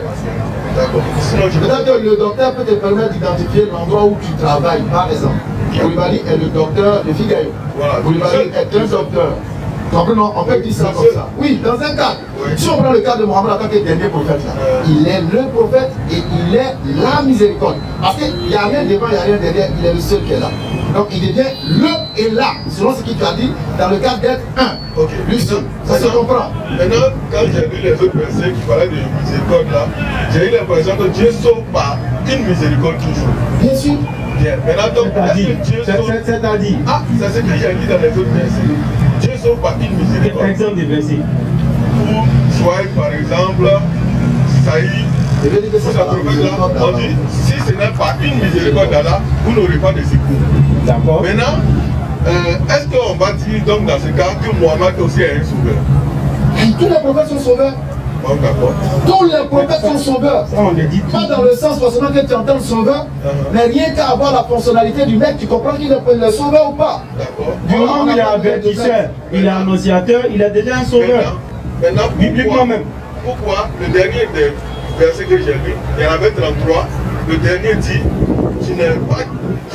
D'accord. Peut-être que le docteur peut te permettre d'identifier l'endroit où tu travailles, par exemple. Koulibaly est le docteur de Figayo. Voilà. Koulibaly est un docteur. Non, on peut dire ça comme ça. Oui, dans un cas. Oui. Si on prend le cas de Mohamed en tant que dernier prophète, là, il est le prophète et il est la miséricorde. Parce qu'il n'y a rien devant, il n'y a rien derrière, il est le seul qui est là. Donc il devient le et là, selon ce qu'il t'a dit, dans le cas d'être un. Ok. Lui seul. Ça se comprend. Maintenant, quand j'ai lu les autres versets qui parlaient de miséricorde là, j'ai eu l'impression que Dieu sauve par une miséricorde toujours. Bien sûr. Bien. Maintenant, donc, c'est-à-dire. Ah, c'est ce que j'ai lu dans les autres versets. Dieu sauve par une miséricorde. Exemple des versets. Pour soit par exemple, Saïd, on dit, si ce n'est pas une miséricorde d'Allah, vous n'aurez pas de secours. D'accord. Maintenant, est-ce qu'on va dire donc dans ce cas que Mohamed aussi est un sauveur? Tous les prophètes sont sauveurs. Tous les prophètes sont sauveurs. Ça, on le dit. Pas dans le sens forcément que tu entends sauveur, mais rien qu'à avoir la fonctionnalité du mec, tu comprends qu'il est le sauveur ou pas. Du moment où il est avertisseur, il est annonciateur, il est déjà un sauveur. Maintenant, bibliquement même. Pourquoi le dernier des versets que j'ai lu, il y en avait 33, le dernier dit, tu n'es pas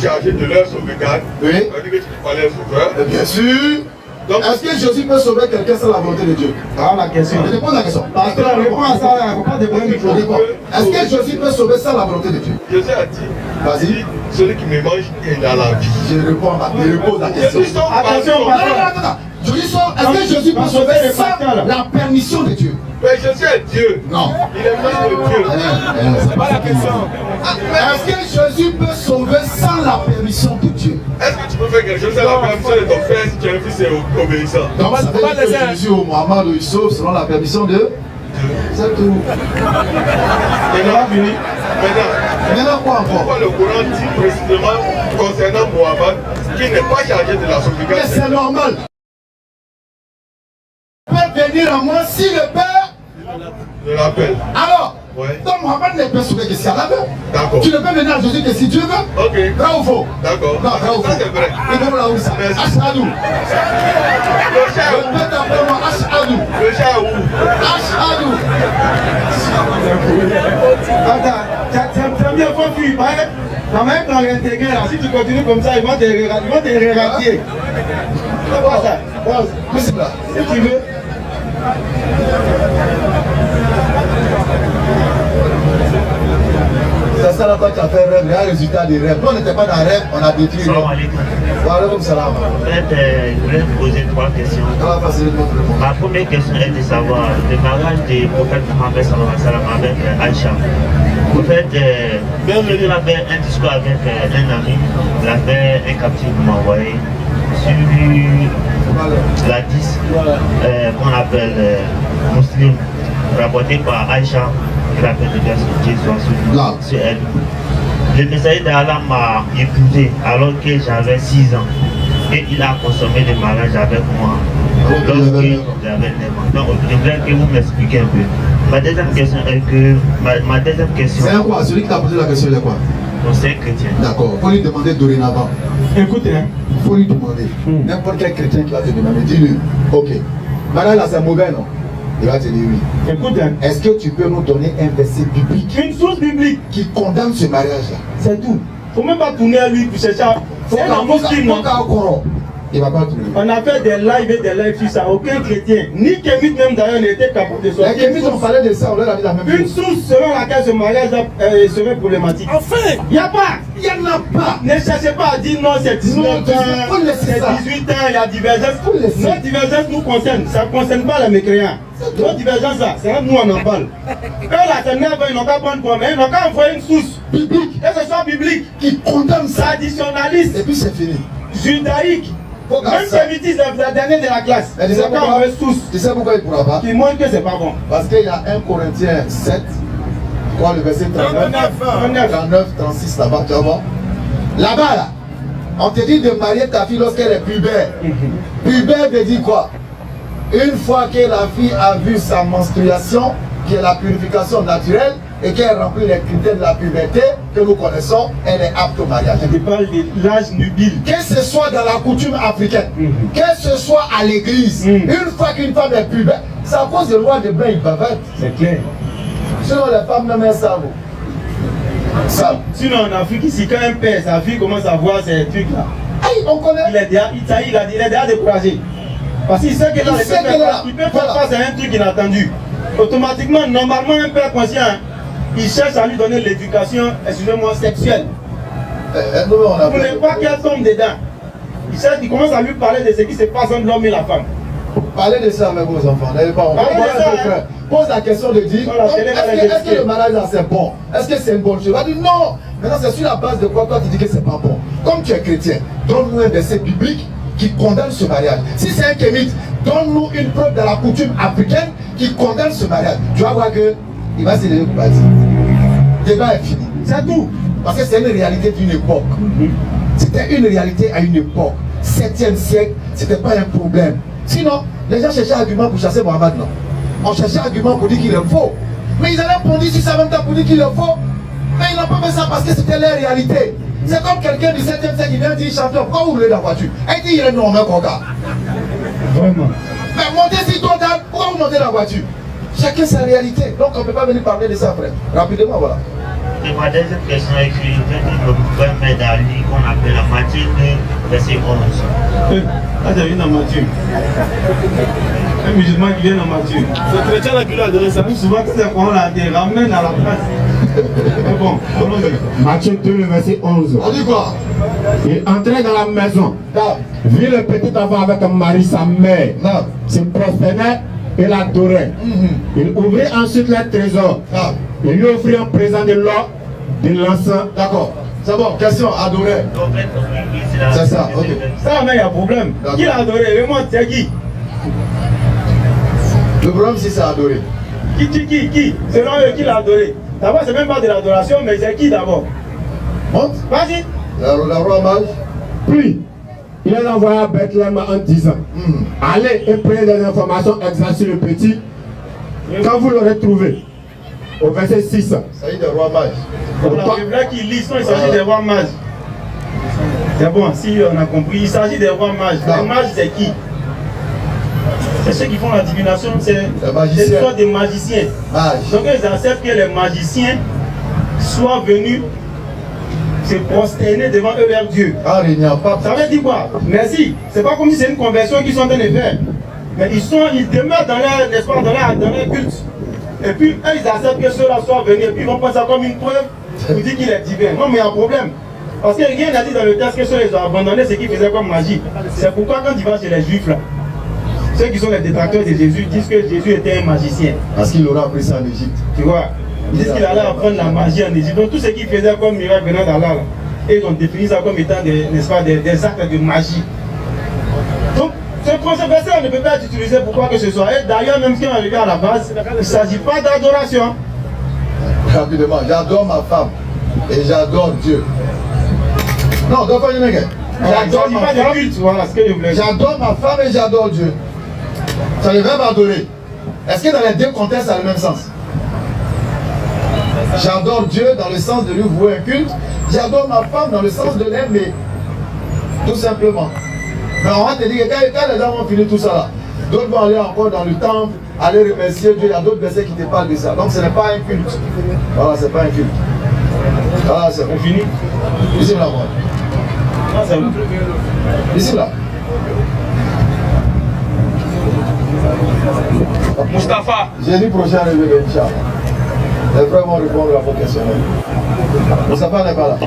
chargé de leur sauvegarde. Oui. Ça veut dire que tu n'es pas leur sauveur. Bien sûr. Est-ce que Jésus peut sauver quelqu'un sans la volonté de Dieu? Ah, la question. Je réponds à la question. Parce que la réponse à ça, il ne faut pas dépendre du problème. Est-ce que Jésus peut sauver sans la volonté de Dieu? Jésus a dit, vas-y. Celui qui me mange est dans la vie. Je réponds à la question. Attention, attends. Je dis ça, est-ce que Jésus peut sauver sans la permission de Dieu? Mais Jésus est Dieu. Non. Il est même de Dieu. C'est pas la question. Est-ce que Jésus peut sauver sans la permission de Dieu? Est-ce que tu peux faire quelque chose sans la permission de ton frère si tu es un fils et obéissant? Donc ça veut dire que Jésus ou Mohamed il sauve selon la permission de Dieu. C'est tout. Maintenant quoi encore? Pourquoi le Coran dit précisément concernant Mohamed qu'il n'est pas chargé de la sauvegarde? Mais c'est normal. Peut venir à moi si le Père le rappelle. Alors, ouais. Donc Mohamed ne peut sauver que si Allah veut. D'accord. Tu ne peux venir à Jésus que si Dieu veut. Ok. Vrai ou faux? D'accord. Non, vrai ou faux? Ça c'est vrai. Et donc là où ça? Ashadou. Le chat où? Répète après moi, Ashadou. Le chat où? Ashadou. Attends, t'as bien compris, pareil. Quand même dans l'intégrer là, si tu continues comme ça, ils vont te réradier. C'est pas ça. C'est là. Si tu veux. C'est ça là quand tu as fait rêve, il y a un résultat des rêves. Nous on n'était pas dans un rêve, on a détruit. Salam alaikum. Wa alaikum salam. En fait, je voulais te poser 3 questions. Ma première question est de savoir le mariage du prophète Mohammed sallallahu alayhi wa sallam avec Aïcha. En fait, il avait un discours avec un ami, il avait un captif qui m'a envoyé sur la 10 qu'on appelle Muslim, rapporté par Aïcha, qui l'appelle de Dieu soit sur elle. Le messager d'Allah m'a épousé alors que j'avais 6 ans et il a consommé le mariage avec moi lorsque j'avais 9 ans. Donc je voudrais que vous m'expliquiez un peu. Ma deuxième question est que ma deuxième question. C'est quoi? Celui qui t'a posé la question, il est quoi? Donc c'est un chrétien. D'accord. Il faut lui demander dorénavant. Écoutez, hein. Il faut lui demander. N'importe quel chrétien qui va te demander, dis-lui. Ok. Maintenant là c'est mauvais, non? Il va te dire oui. Écoute, hein. Est-ce que tu peux nous donner un verset biblique? Une source biblique qui condamne ce mariage-là? C'est tout. Faut même pas tourner à lui pour chercher. C'est un muslim, non? Il va pas trouver. On a fait des lives et des lives sur ça. Aucun chrétien, ni Kémite même d'ailleurs, n'était capable de sortir. Les Kémites ont parlé de ça, on leur a dit la même chose. Une source selon laquelle ce mariage serait problématique. Enfin! Il n'y a pas! Il n'y en a pas! Ne cherchez pas à dire non, c'est 19 ans, c'est 18 ans, il y a divergence. Notre divergence nous concerne, ça ne concerne pas les mécréants. Notre divergence, là, c'est nous on en parle. Eux là, c'est 9 ans, ils n'ont qu'à prendre quoi, mais ils n'ont qu'à envoyer une source biblique. Et ce soit biblique. Qui condamne ça. Traditionnaliste. Et puis c'est fini. Judaïque. Même Kémitis, la dernière de la classe. Tu sais pourquoi il ne pourra pas? Qui montre que c'est pas bon. Parce qu'il y a 1 Corinthiens 7, quoi, le verset 39, 36 là-bas, tu vas voir. Là-bas, là, on te dit de marier ta fille lorsqu'elle est pubère. Pubère veut dire quoi? Une fois que la fille a vu sa menstruation, qui est la purification naturelle, et qu'elle remplit les critères de la puberté que nous connaissons, elle est apte au mariage. Je parle de l'âge nubile. Que ce soit dans la coutume africaine, que ce soit à l'église, une fois qu'une femme est pubère, c'est à cause de loi de bain, il bavette. C'est clair. Sinon les femmes ne mettent ça. Sinon en Afrique, ici, quand un père, sa fille commence à voir ces trucs-là, on connaît. Il est déjà découragé. Parce qu'il sait que là, il peut faire face à un truc inattendu. Automatiquement, normalement, un père conscient, il cherche à lui donner l'éducation, excusez-moi, sexuelle. Pour ne pas qu'elle tombe dedans. Il commence à lui parler de ce qui se passe entre l'homme et la femme. Parlez de ça avec vos enfants. Pose la question de dire, est-ce que le mariage là c'est bon? Est-ce que c'est une bonne chose? Il va dire non. Maintenant c'est sur la base de quoi toi tu dis que c'est pas bon. Comme tu es chrétien, donne-nous un verset biblique qui condamne ce mariage. Si c'est un kémite, donne-nous une preuve de la coutume africaine qui condamne ce mariage. Tu vas voir que il va se lever pour partir. Le débat est fini. C'est tout. Parce que c'est une réalité d'une époque. C'était une réalité à une époque. 7e siècle, c'était pas un problème. Sinon, les gens cherchaient un argument pour chasser Mohamed, non? On cherchait argument pour dire qu'il est faux. Mais ils allaient pondu sur ça en même temps pour dire qu'il est faux. Mais ils n'ont pas fait ça parce que c'était leur réalité. C'est comme quelqu'un du 7e siècle qui vient dire chanteur, pourquoi vous roulez dans la voiture? Et il dit il est normal comme ça. Vraiment. Mais montez si toi, pourquoi vous montez dans la voiture? Chacun sa réalité. Donc on ne peut pas venir parler de ça après. Rapidement, voilà. Et ma deuxième question est que le prophète d'Ali qu'on appelle la Matthieu 2, verset 11. Ah, t'as vu dans Matthieu. Un musulman qui vient dans Matthieu. Le chrétien là qui l'a donné ça. Souvent, c'est qu'on la ramène à la place. Mais bon, Matthieu 2, le verset 11. On dit quoi? Il entrait dans la maison, vit le petit enfant avec Marie, sa mère, se prosternait et l'adorait. Il ouvrit ensuite les trésors. Il lui offrit un présent de l'or, de l'encens. D'accord. C'est bon, question, adorer. C'est ça, ok. Ça, mais il y a un problème. Qui l'a adoré? Le monde, c'est qui? Le problème, c'est ça, adorer. Qui? Selon eux, qui l'a adoré? D'abord, c'est même pas de l'adoration, mais c'est qui d'abord? Monte. Vas-y. La roi mage. Puis, il les envoya à Bethléem en disant, allez et prenez des informations exactes sur le petit, quand vous l'aurez trouvé. Au verset 6. Ça y est, des rois mages. C'est là qu'ils lisent, il s'agit des rois mages. C'est bon, si on a compris, il s'agit des rois mages. Les mages, c'est qui? C'est ceux qui font la divination, c'est soit des magiciens. Donc ils acceptent que les magiciens soient venus se prosterner devant eux leur Dieu. Ça veut dire quoi? Merci. C'est pas comme si c'est une conversion qu'ils sont en train de faire. Mais ils demeurent dans leur culte. Et puis eux, ils acceptent que ceux-là soient venus. Et puis ils vont prendre ça comme une preuve pour dire qu'il est divin. Non, mais il y a un problème. Parce que rien n'a dit dans le texte que ceux-là, ils ont abandonné ce qu'ils faisaient comme magie. C'est pourquoi quand tu vas chez les juifs là, ceux qui sont les détracteurs de Jésus disent que Jésus était un magicien. Parce qu'il aura appris ça en Égypte. Tu vois, ils disent qu'il allait apprendre la magie en Égypte. Donc tout ce qu'il faisait comme miracle venant d'Allah, et ils ont défini ça comme étant des actes de magie. Donc ce verset ne peut pas être utilisé pour quoi que ce soit. Et d'ailleurs, même si on regarde à la base, il ne s'agit pas d'adoration. Rapidement, j'adore ma femme et j'adore Dieu. Non, donc pas une j'adore ma femme. Voilà ce que je voulais dire. J'adore ma femme et j'adore Dieu. Ça le verbe adorer. Est-ce que dans les deux contextes, ça a le même sens? J'adore Dieu dans le sens de lui vouer un culte. J'adore ma femme dans le sens de l'aimer. Tout simplement. Mais on va te dire que quand les gens vont finir tout ça là, d'autres vont aller encore dans le temple, aller remercier Dieu. Il y a d'autres versets qui te parlent de ça. Donc ce n'est pas un culte. Voilà, c'est pas un culte. Voilà, c'est fini. Ici là, moi. Ici là. Mustapha. Jeudi prochain, réveillé, Inch'Allah. Les frères vont répondre à vos questions. Mustapha n'est pas là.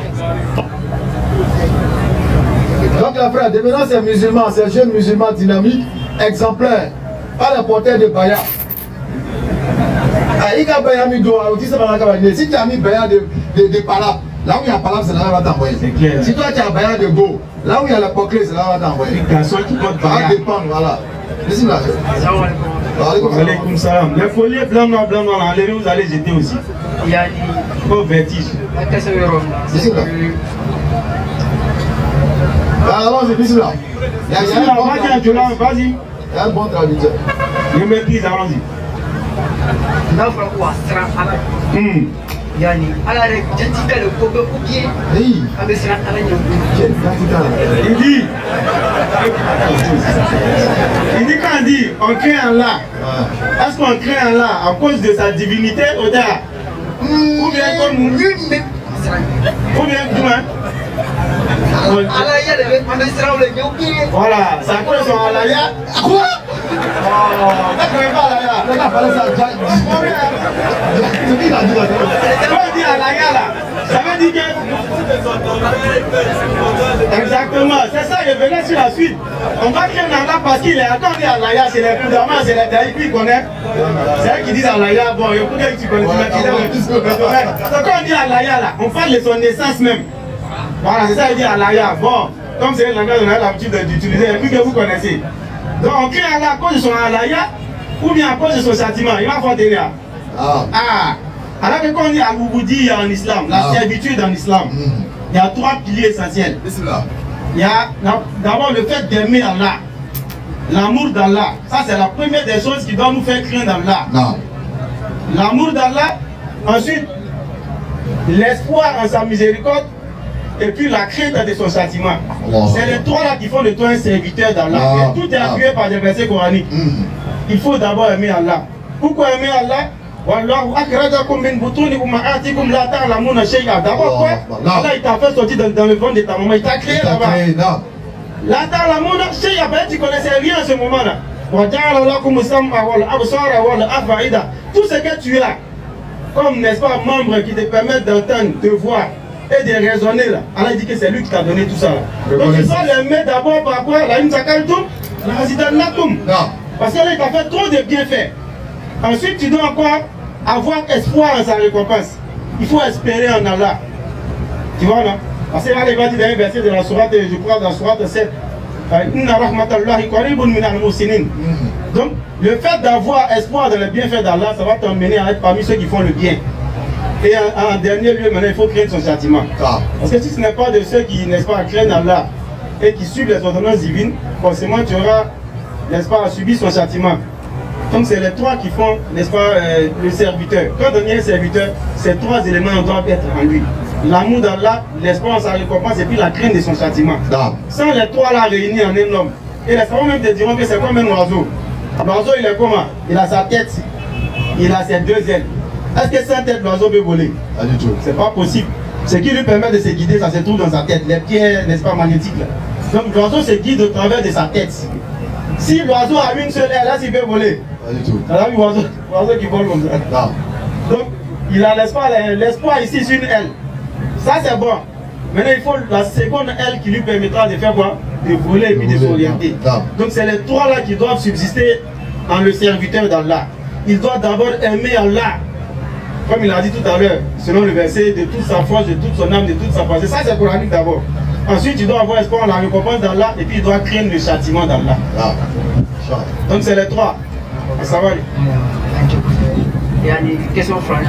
Donc, les frères, devenant ces musulmans, ces jeunes musulmans dynamiques, exemplaires, pas les porteurs de Baya. Si tu as mis Baya de Palap, là où il y a Palap, c'est là où on va t'envoyer. Si toi tu as Baya de Go, là où il y a la Poclé, c'est là où on va t'envoyer. Les garçons qui portent Baya. Ça va dépendre, voilà. Ici là. Alaykoum salam. Les folies blanc noir, enlevez, vous allez jeter aussi. Il y a des vertige. Ici là. Allons-y, bismillah. Vas-y. Il y a un bon traducteur. Je maîtrise, allons-y. Yani ala rek jantika le ko be oublié avec ça ala nyam il dit quand on dit on crée Allah, est-ce qu'on crée Allah à cause de sa divinité ou bien comme nous ou bien voilà, ça correspond à l'aya. Quoi? Ça veut dire que... Exactement, c'est ça, je venais sur la suite. On va créer un Allah parce qu'il est attendu à l'aya, c'est les plus d'amants, c'est les daïs qui connaissent. C'est eux qui disent à l'aya, bon, il faut que tu connais, tu m'as donc quand on dit à l'aya là, on parle de son naissance même. Voilà, c'est ça, il dit à l'aya. Bon, comme c'est un langage, on a l'habitude d'utiliser, et puis que vous connaissez. Donc on crée Allah à cause de son alaya ou bien à cause de son sentiment. Il va falloir dire. Alors que quand on dit Al-Ubudi en islam, la servitude en islam, il y a trois piliers essentiels. Il y a d'abord le fait d'aimer Allah. L'amour d'Allah, ça c'est la première des choses qui doit nous faire craindre Allah. Non. L'amour d'Allah, ensuite l'espoir en sa miséricorde, et puis la crainte de son châtiment. C'est les trois là qui font de toi un serviteur d'Allah. Et tout est appuyé par des versets coraniques. Il faut d'abord aimer Allah. Pourquoi aimer Allah? D'abord quoi? Allah il t'a fait sortir dans le ventre de ta maman, il t'a créé là-bas. Là dans la monde, tu connaissais rien à ce moment-là. Tout ce que tu as, comme n'est-ce pas, membres qui te permettent d'entendre, de voir et de raisonner là. Allah dit que c'est lui qui t'a donné tout ça là. Donc il faut l'aimer d'abord par quoi? Parce que là il t'a fait trop de bienfaits. Ensuite tu dois encore avoir espoir en sa récompense. Il faut espérer en Allah. Tu vois là? Parce que là il va dire dans un verset de la sourate, je crois dans la sourate 7. Donc le fait d'avoir espoir dans le bienfait d'Allah, ça va t'emmener à être parmi ceux qui font le bien. Et en dernier lieu, maintenant, il faut craindre son châtiment. Parce que si ce n'est pas de ceux qui, n'est-ce pas, craignent Allah et qui suivent les ordonnances divines, forcément tu auras, n'est-ce pas, à subir son châtiment. Donc c'est les trois qui font, n'est-ce pas, le serviteur. Quand on est un serviteur, ces trois éléments doivent être en lui. L'amour d'Allah, l'espoir en sa récompense et puis la crainte de son châtiment. Sans les trois là réunis en un homme. Et les savants même te diront que c'est comme un oiseau. L'oiseau il est comment? Il a sa tête, il a ses deux ailes. Est-ce que sans tête l'oiseau peut voler? Pas du tout. C'est pas possible. Ce qui lui permet de se guider, ça se trouve dans sa tête. Les pieds, n'est-ce pas, magnétiques là. Donc l'oiseau se guide au travers de sa tête. Si l'oiseau a une seule aile, là il peut voler. Pas du tout. Alors l'oiseau qui vole comme ça. Donc il a l'espoir ici sur une aile. Ça c'est bon. Maintenant il faut la seconde aile qui lui permettra de faire quoi? De voler et puis de s'orienter. Donc c'est les trois là qui doivent subsister en le serviteur d'Allah. Il doit d'abord aimer Allah. Comme il a dit tout à l'heure, selon le verset, de toute sa force, de toute son âme, de toute sa pensée. Ça c'est coranique d'abord. Ensuite il doit avoir espoir en la récompense d'Allah et puis il doit craindre le châtiment d'Allah. Donc c'est les trois. Ça va. Il y a une question franche.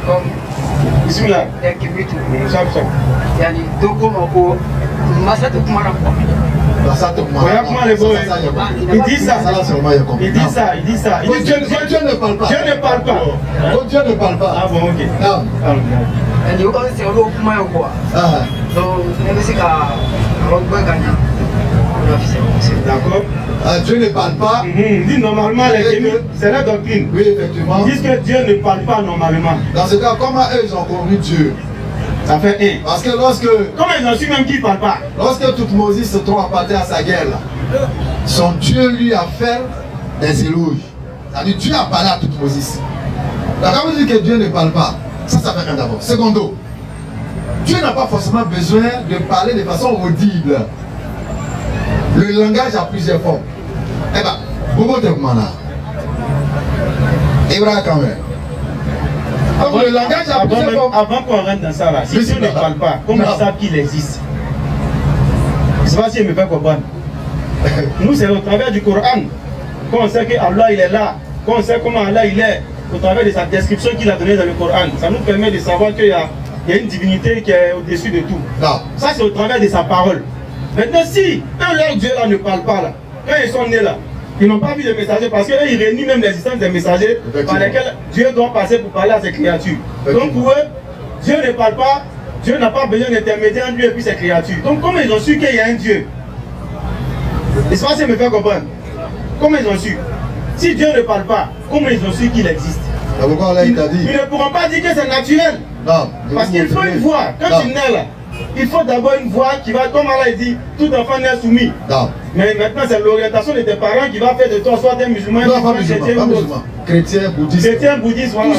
Comme Bismillah. Il y a une document Masat Kumara. Il dit ça. Il dit ça. Il dit ça. Dieu ne parle pas. Dieu ne parle pas. Dieu ne parle pas. Ah bon, ok. D'accord. Dieu ne parle pas. Il dit normalement, c'est la doctrine. Oui, effectivement. Ils disent que Dieu ne parle pas normalement. Dans ce cas, comment eux ils ont connu Dieu? Ça fait un. Parce que lorsque. Comment ils ont su même qu'il ne parle pas? Lorsque toute Moïse se trouve à partir à sa guerre là, son Dieu lui a fait des éloges. C'est-à-dire Dieu a parlé à toute Moïse. Quand vous dites que Dieu ne parle pas, ça fait un d'abord. Secondo, Dieu n'a pas forcément besoin de parler de façon audible. Le langage a plusieurs formes. Eh bien, Bobo Tekmana. Ibrahim Kamel. Donc le langage a plusieurs formes. Avant qu'on rentre dans ça là, si Dieu ne parle pas, comment ils savent qu'il existe? Je ne sais pas si je me fais comprendre. Nous, c'est au travers du Coran qu'on sait que Allah il est là, qu'on sait comment Allah il est, au travers de sa description qu'il a donnée dans le Coran. Ça nous permet de savoir qu'il y a une divinité qui est au-dessus de tout. Ça, c'est au travers de sa parole. Maintenant, si leur Dieu là ne parle pas là, quand ils sont nés là, ils n'ont pas vu de messagers parce qu'ils réunissent même l'existence des messagers par lesquels Dieu doit passer pour parler à ses créatures. Donc pour eux, Dieu ne parle pas, Dieu n'a pas besoin d'intermédiaire entre lui et puis ses créatures. Donc comment ils ont su qu'il y a un Dieu? Est-ce que ça me fait comprendre? Comment ils ont su? Si Dieu ne parle pas, comment ils ont su qu'il existe? Ils ne pourront pas dire que c'est naturel. Non. Parce qu'il faut une voix. Quand tu nais là, il faut d'abord une voix qui va, comme Allah dit, tout enfant naît soumis. Non. Mais maintenant c'est l'orientation de tes parents qui va faire de toi soit un musulman, soit chrétien ou autre. Chrétien, bouddhiste. Chrétien, bouddhiste, voilà.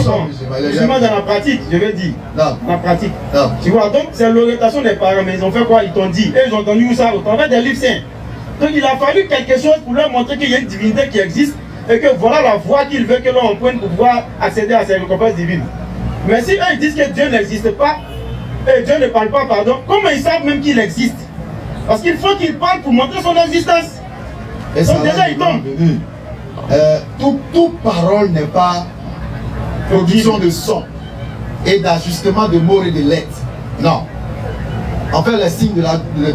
Musulman dans la pratique, je vais dire. Dans la pratique. Non. Tu vois, donc c'est l'orientation des parents, mais ils ont fait quoi? Ils t'ont dit. Et ils ont entendu où ça? Au travers des livres saints. Donc il a fallu quelque chose pour leur montrer qu'il y a une divinité qui existe et que voilà la voie qu'il veut que l'on emprunte pour pouvoir accéder à ces récompenses divines. Mais si eux ils disent que Dieu n'existe pas, et Dieu ne parle pas, pardon, comment ils savent même qu'il existe? Parce qu'il faut qu'il parle pour montrer son existence. Et donc déjà il tombe. Toute parole n'est pas production de son et d'ajustement de mots et de lettres. Non. En fait, les signes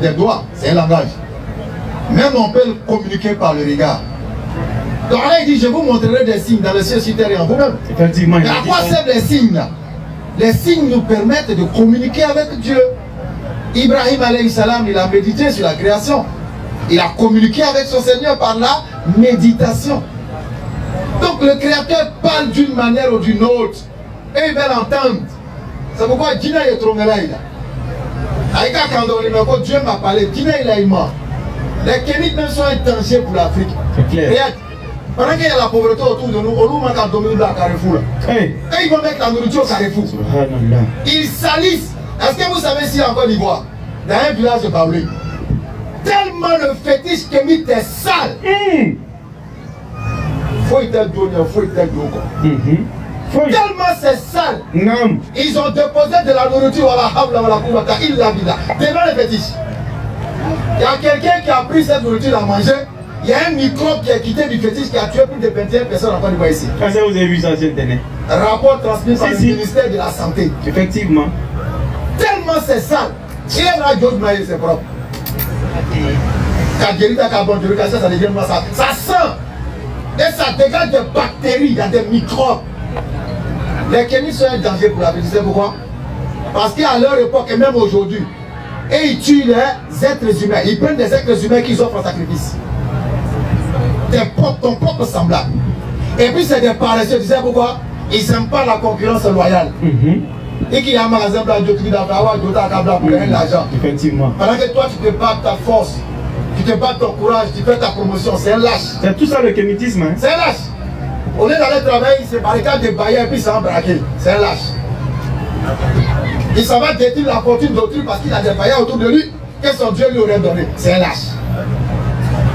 des doigts, c'est un langage. Même on peut le communiquer par le regard. Donc là, il dit, je vous montrerai des signes dans le ciel, sur terre et en vous-même. Effectivement. Mais à quoi servent les signes là? Les signes nous permettent de communiquer avec Dieu. Ibrahim alayhi salam, il a médité sur la création. Il a communiqué avec son Seigneur par la méditation. Donc le Créateur parle d'une manière ou d'une autre. Et ils veulent entendre. C'est pourquoi Dina est trop là. Dieu m'a parlé. Dina il a mort. Les Kémites même sont un danger pour l'Afrique. C'est clair. Pendant qu'il y a la pauvreté autour de nous, on nous manque à dominer la Carrefour. Et ils vont mettre la nourriture au Carrefour. Ils salissent. Est-ce que vous savez si en Côte d'Ivoire, dans un village de Baoulé, tellement le fétiche Kémite est sale. Faut y être donné, faut y être donné. Tellement c'est sale. Ils ont déposé de la nourriture à la havla, à la koubata, il l'a vida. Devant les fétiches. Il y a quelqu'un qui a pris cette nourriture à manger. Il y a un microbe qui a quitté du fétiche qui a tué plus de 21 personnes en Côte d'Ivoire ici. Est-ce que vous avez vu ça sur Internet? Rapport transmis par le ministère de la Santé. Effectivement. Tellement c'est sale. Il y a un radio de maïs, c'est propre. Quand guérit ta carbone, ça devient moi ça. Ça sent. Et ça dégage des bactéries, il y a des microbes. Les Kémites sont un danger pour la vie. Tu sais pourquoi? Parce qu'à leur époque et même aujourd'hui, et ils tuent les êtres humains. Ils prennent des êtres humains qu'ils offrent en sacrifice. Ton propre semblable. Et puis c'est des paresseux. Tu sais pourquoi? Ils n'aiment pas la concurrence loyale. Et qu'il y a un magasin pour gagner de l'argent. Effectivement. Pendant que toi tu te bats ta force, tu te bats ton courage, tu fais ta promotion, c'est un lâche. C'est tout ça le kémitisme. Hein? C'est un lâche. On est dans le travail, il se barricade des bailleurs et puis il s'en braqué. C'est un lâche. Il s'en va détruire la fortune d'autrui parce qu'il a des bailleurs autour de lui que son Dieu lui aurait donné. C'est un lâche.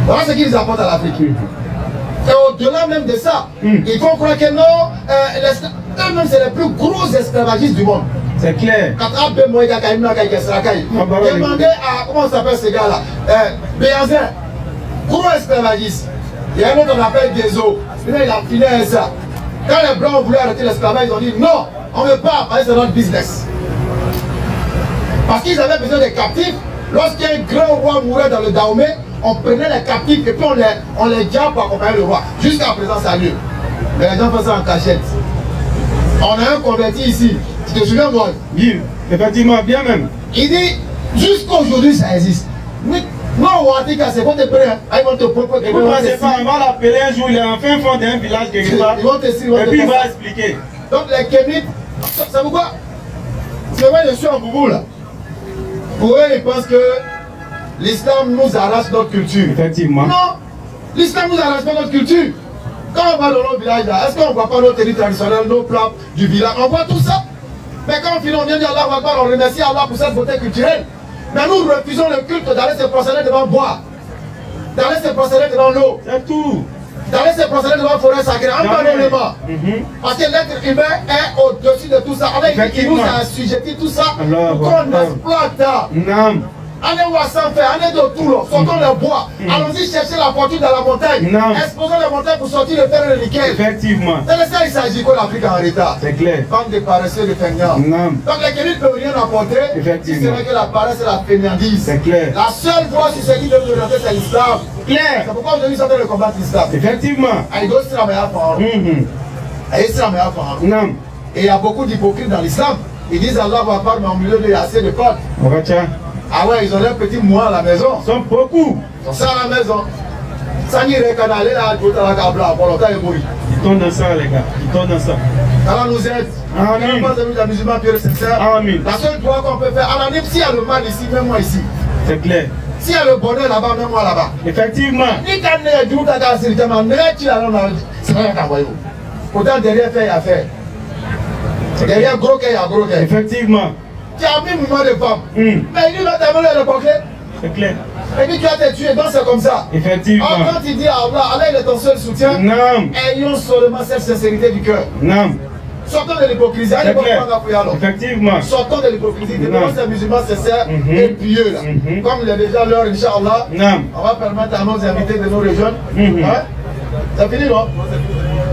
Voilà ce qu'ils apportent à l'Afrique. Et au-delà même de ça, ils vont croire que non, eux-mêmes c'est les plus gros esclavagistes du monde. C'est clair. Demandez à, comment s'appelle ce gars-là, Béanzin, gros esclavagiste. Il y a un autre qu'on appelle Gezo. Il a filé ça. Quand les Blancs voulaient arrêter l'esclavage, ils ont dit non, on ne veut pas, parce que c'est notre business. Parce qu'ils avaient besoin des captifs. Lorsqu'un grand roi mourait dans le Dahomey, on prenait les captifs et puis on les diable pour accompagner le roi. Jusqu'à présent, ça a lieu. Mais les gens font ça en cachette. On a un converti ici. Tu te souviens, moi? Oui, effectivement, bien même. Il dit, jusqu'aujourd'hui, ça existe. Mais non, on dit que c'est bon te prendre. Ils vont te proposer. On va l'appeler un jour, il est en fin fond d'un village quelque part. Ils vont te suivre. Et puis il va expliquer. Donc les Kémites, ça vous quoi? C'est vrai, je suis en boubou là. Pour eux, ils pensent que l'islam nous arrache notre culture. Effectivement. Non, l'islam nous arrache pas notre culture. Quand on va dans nos villages là, est-ce qu'on ne voit pas nos territoires traditionnels, nos plats du village? On voit tout ça. Mais quand on vient dire Allah Akbar, on remercie Allah pour cette beauté culturelle. Mais nous refusons le culte d'aller se procéder devant bois, d'aller se procéder devant l'eau. C'est tout. D'aller se procéder devant la forêt sacrée, abandonnement. Parce que l'être humain est au-dessus de tout ça. Il nous a assujetti tout ça pour qu'on exploite. Non. Allez voir sans faire, allez de tout là, sortons le bois. Allons-y chercher la fortune dans la montagne. Exposons la montagne pour sortir le fer et le nickel. Effectivement. C'est de ça il s'agit que l'Afrique est en retard. C'est clair. Bande de paresseux, de feignants. Donc les Kémites ne peuvent rien apporter. Effectivement. C'est vrai que la paresse et la fainéantise. C'est clair. La seule voie sur ce qui doit nous orienter, c'est l'islam. Clair. C'est pourquoi aujourd'hui ils sont en train de combattre l'islam. Effectivement. Non. Et il y a beaucoup d'hypocrites dans l'islam. Ils disent Allah va parler, mais au milieu il y a assez de potes. Ah ouais, ils ont leurs petits mois à la maison. Ils sont beaucoup. Ils sont ça à la maison. Ça n'y est qu'à aller là, tout à la cabla, pour longtemps, ils mourent. Ils tournent dans ça, les gars. Ils tournent dans ça. Allah nous aide. Amen. La musulman pure et sincère. Amen. La seule droit qu'on peut faire, Allah, s'il y a le mal ici, même moi ici. C'est clair. S'il y a le bonheur là-bas, même moi là-bas. Effectivement. Ni quand il y a du tout à la sécurité, mais tu l'as là, c'est pas un envoyé. Pourtant, derrière, il y a fait. Derrière, gros qu'il y a gros qu'il. Effectivement. Tu as mis un moment de femme. Mais il dit, là, tu as volé le coquet. C'est clair. Et puis tu vas te tuer, donc c'est comme ça. Effectivement. Quand tu dis à Allah, Allah il est ton seul soutien. Non. Ayons seulement cette sincérité du cœur. Non. Sortons de l'hypocrisie. Effectivement. Sortons de l'hypocrisie. Devenons ces musulmans sincères et pieux là. Comme il est déjà l'heure, Inch'Allah, on va permettre à nos invités de nous rejoindre. C'est fini, non?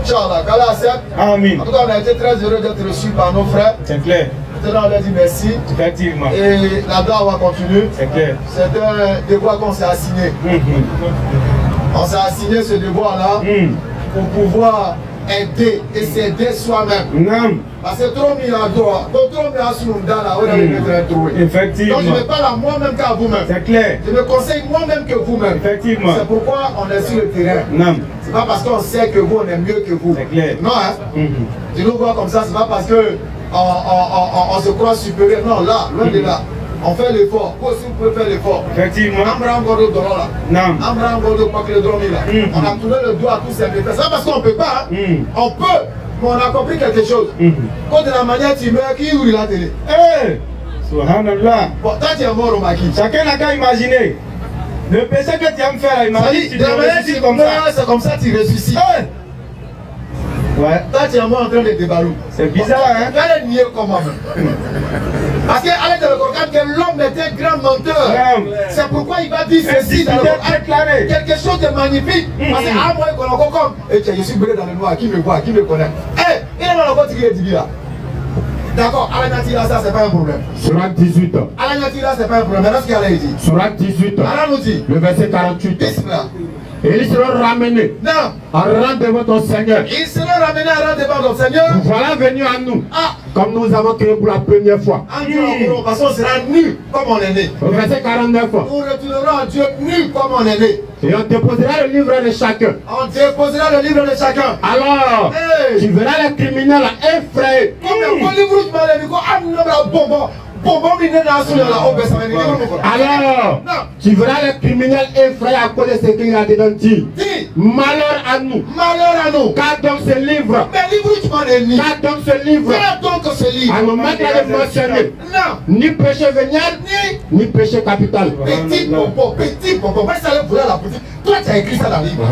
Inch'Allah, qu'Allah accepte. Amen. En tout cas, on a été très heureux d'être reçus par nos frères. C'est clair. maintenant on leur dit merci. Effectivement. Et la dawa continue. C'est clair. C'est un devoir qu'on s'est assigné. On s'est assigné ce devoir-là pour pouvoir aider et s'aider soi-même. Parce que trop mis à droit, trop mis à Soumdala, on a les mettre trouvé. Effectivement. Donc je ne parle à moi-même qu'à vous-même. C'est clair. Je me conseille moi-même que vous-même. Effectivement. C'est pourquoi on est sur le terrain. Non. C'est pas parce qu'on sait que vous, on est mieux que vous. C'est clair. Non, hein. Tu nous vois comme ça, c'est pas parce que on se croit supérieur. Non, là, loin de là. On fait l'effort. Vous aussi, vous pouvez faire l'effort. Effectivement. On a tourné le doigt à tous ces méfaits. C'est pas parce qu'on ne peut pas. On peut, mais on a compris quelque chose. Quand de la manière tu meurs, qui ouvre la télé? Subhanallah. Bon, toi tu es mort au maquis. Chacun n'a qu'à imaginer. Le péché que tu vas me faire, imagine si tu ressuscites comme ça. C'est comme ça que tu ressuscites. Ouais. Toi tu es mort en train de débalou. C'est bizarre, hein? Tu vas le nier comment? Parce qu'Alain de Coran, que l'homme est un grand menteur. C'est pourquoi il va dire ceci dans le Coran. Quelque chose de magnifique. Parce que à moi, il connaît comme. Et tiens, je suis brûlé dans le noir. Qui me voit? Qui me connaît? Eh, il est dans le côté qui est dit là. D'accord, Alain Natila, ça c'est pas un problème. Surat 18. Alain Natila, c'est pas un problème. Maintenant, ce qu'il a dit. Surat 18. Alain nous dit. Le verset 48. Bismillah. Et ils seront ramenés en rang devant ton Seigneur. Ils seront ramenés en rang devant ton Seigneur. Voilà venu à nous. Comme nous avons créé pour la première fois. En Dieu, parce qu'on sera nus comme on est né. Au verset 49. Nous retournerons à Dieu nus comme on est né. Et on déposera le livre de chacun. On déposera le livre de chacun. Alors, tu verras les criminels effrayés. Alors, tu verras les criminels effrayés à cause de ce qu'il a dedans dit. Malheur à nous. Malheur à nous. Car donc ce livre. Car donc ce livre. À nos maîtres de mentionner. Ni péché véniel, ni péché capital. Petit pompon, petit pompon. Va s'aller voler la petite. Toi, tu as écrit ça dans le livre.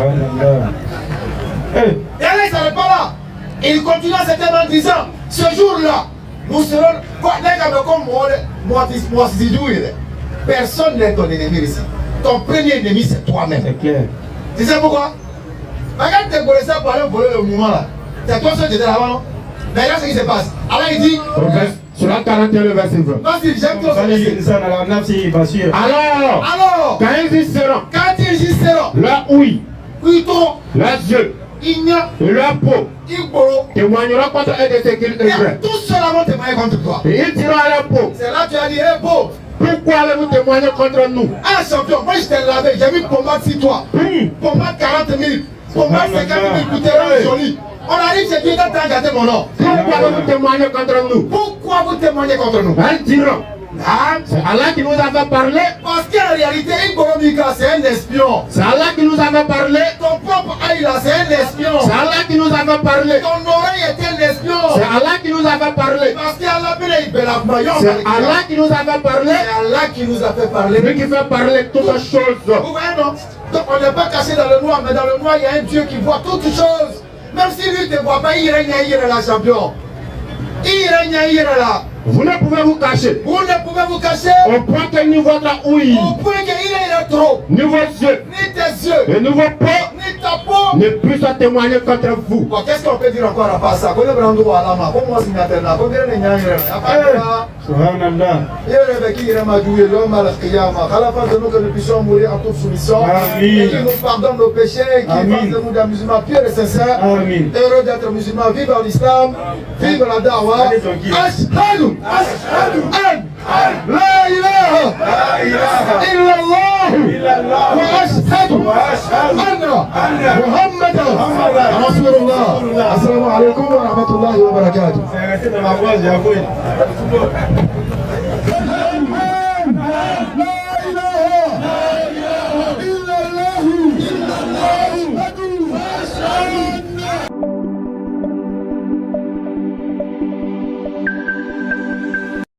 Et là, il s'arrête pas là. Il continue à se dire en disant, ce jour-là, nous serons. Personne n'est ton ennemi ici. Ton premier ennemi, c'est toi-même. C'est clair. Tu sais pourquoi? Regarde tes connaisseurs pour aller voler le mouvement là. C'est toi seul qui étais là-bas, non? Mais regarde ce qui se passe. Alors il dit. Sur la 41, le verset 20. Vas-y, j'aime trop ce Alors, quand ils y seront, leur ouïe, leurs yeux, et leur peau témoigneront contre eux de ce qu'ils œuvraient. Tout cela vont témoigner contre toi. Et ils diront à leur peau. C'est là que tu as dit, hé beau. Pourquoi allez-vous témoigner contre nous? Ah champion, moi je t'ai lavé, j'ai mis pommade sur toi. Pommade 40 000, pommade 50 000, coûtez joli. On arrive chez Dieu, t'as gâté mon nom. Pourquoi allez-vous témoigner contre nous? Pourquoi vous témoignez contre nous? Ils diront. C'est Allah qui nous avait parlé. Parce qu'en réalité, Iboromika, c'est un espion. C'est Allah qui nous avait parlé. Ton propre Aïla, c'est un espion. C'est Allah qui nous avait parlé. Ton oreille est un espion. C'est Allah qui nous avait parlé. Parce qu'Allah c'est Allah qui nous avait parlé. C'est Allah qui nous a fait parler. Lui qui fait parler toutes choses. Vous voyez, non? Donc on n'est pas caché dans le noir, mais dans le noir, il y a un Dieu qui voit toutes choses. Même si lui ne te voit pas, il règne là, champion. Il règne là. Vous ne pouvez vous cacher. Vous ne pouvez vous cacher. Au point que niveau votre ouïe. Au point qu'il est trop. Niveau yeux. Ni tes yeux. Et niveau peau. Ni ta peau. Ne puisse témoigner contre vous. Bon, qu'est-ce qu'on peut dire encore à part ça? Comment prendre à la main? Comment signater là? Comment dire Subhanallah. Que nous puissions mourir en toute soumission. Et qu'il nous pardonne nos péchés. Qu'il fasse de nous des musulmans purs et sincères. Heureux d'être musulmans. Vive l'islam. Vive la dawa. Ashhadu an la ilaha illallah wa ashhadu anna Muhammadan Rasulullah. Assalamu alaikum wa rahmatullahi wa barakatuh.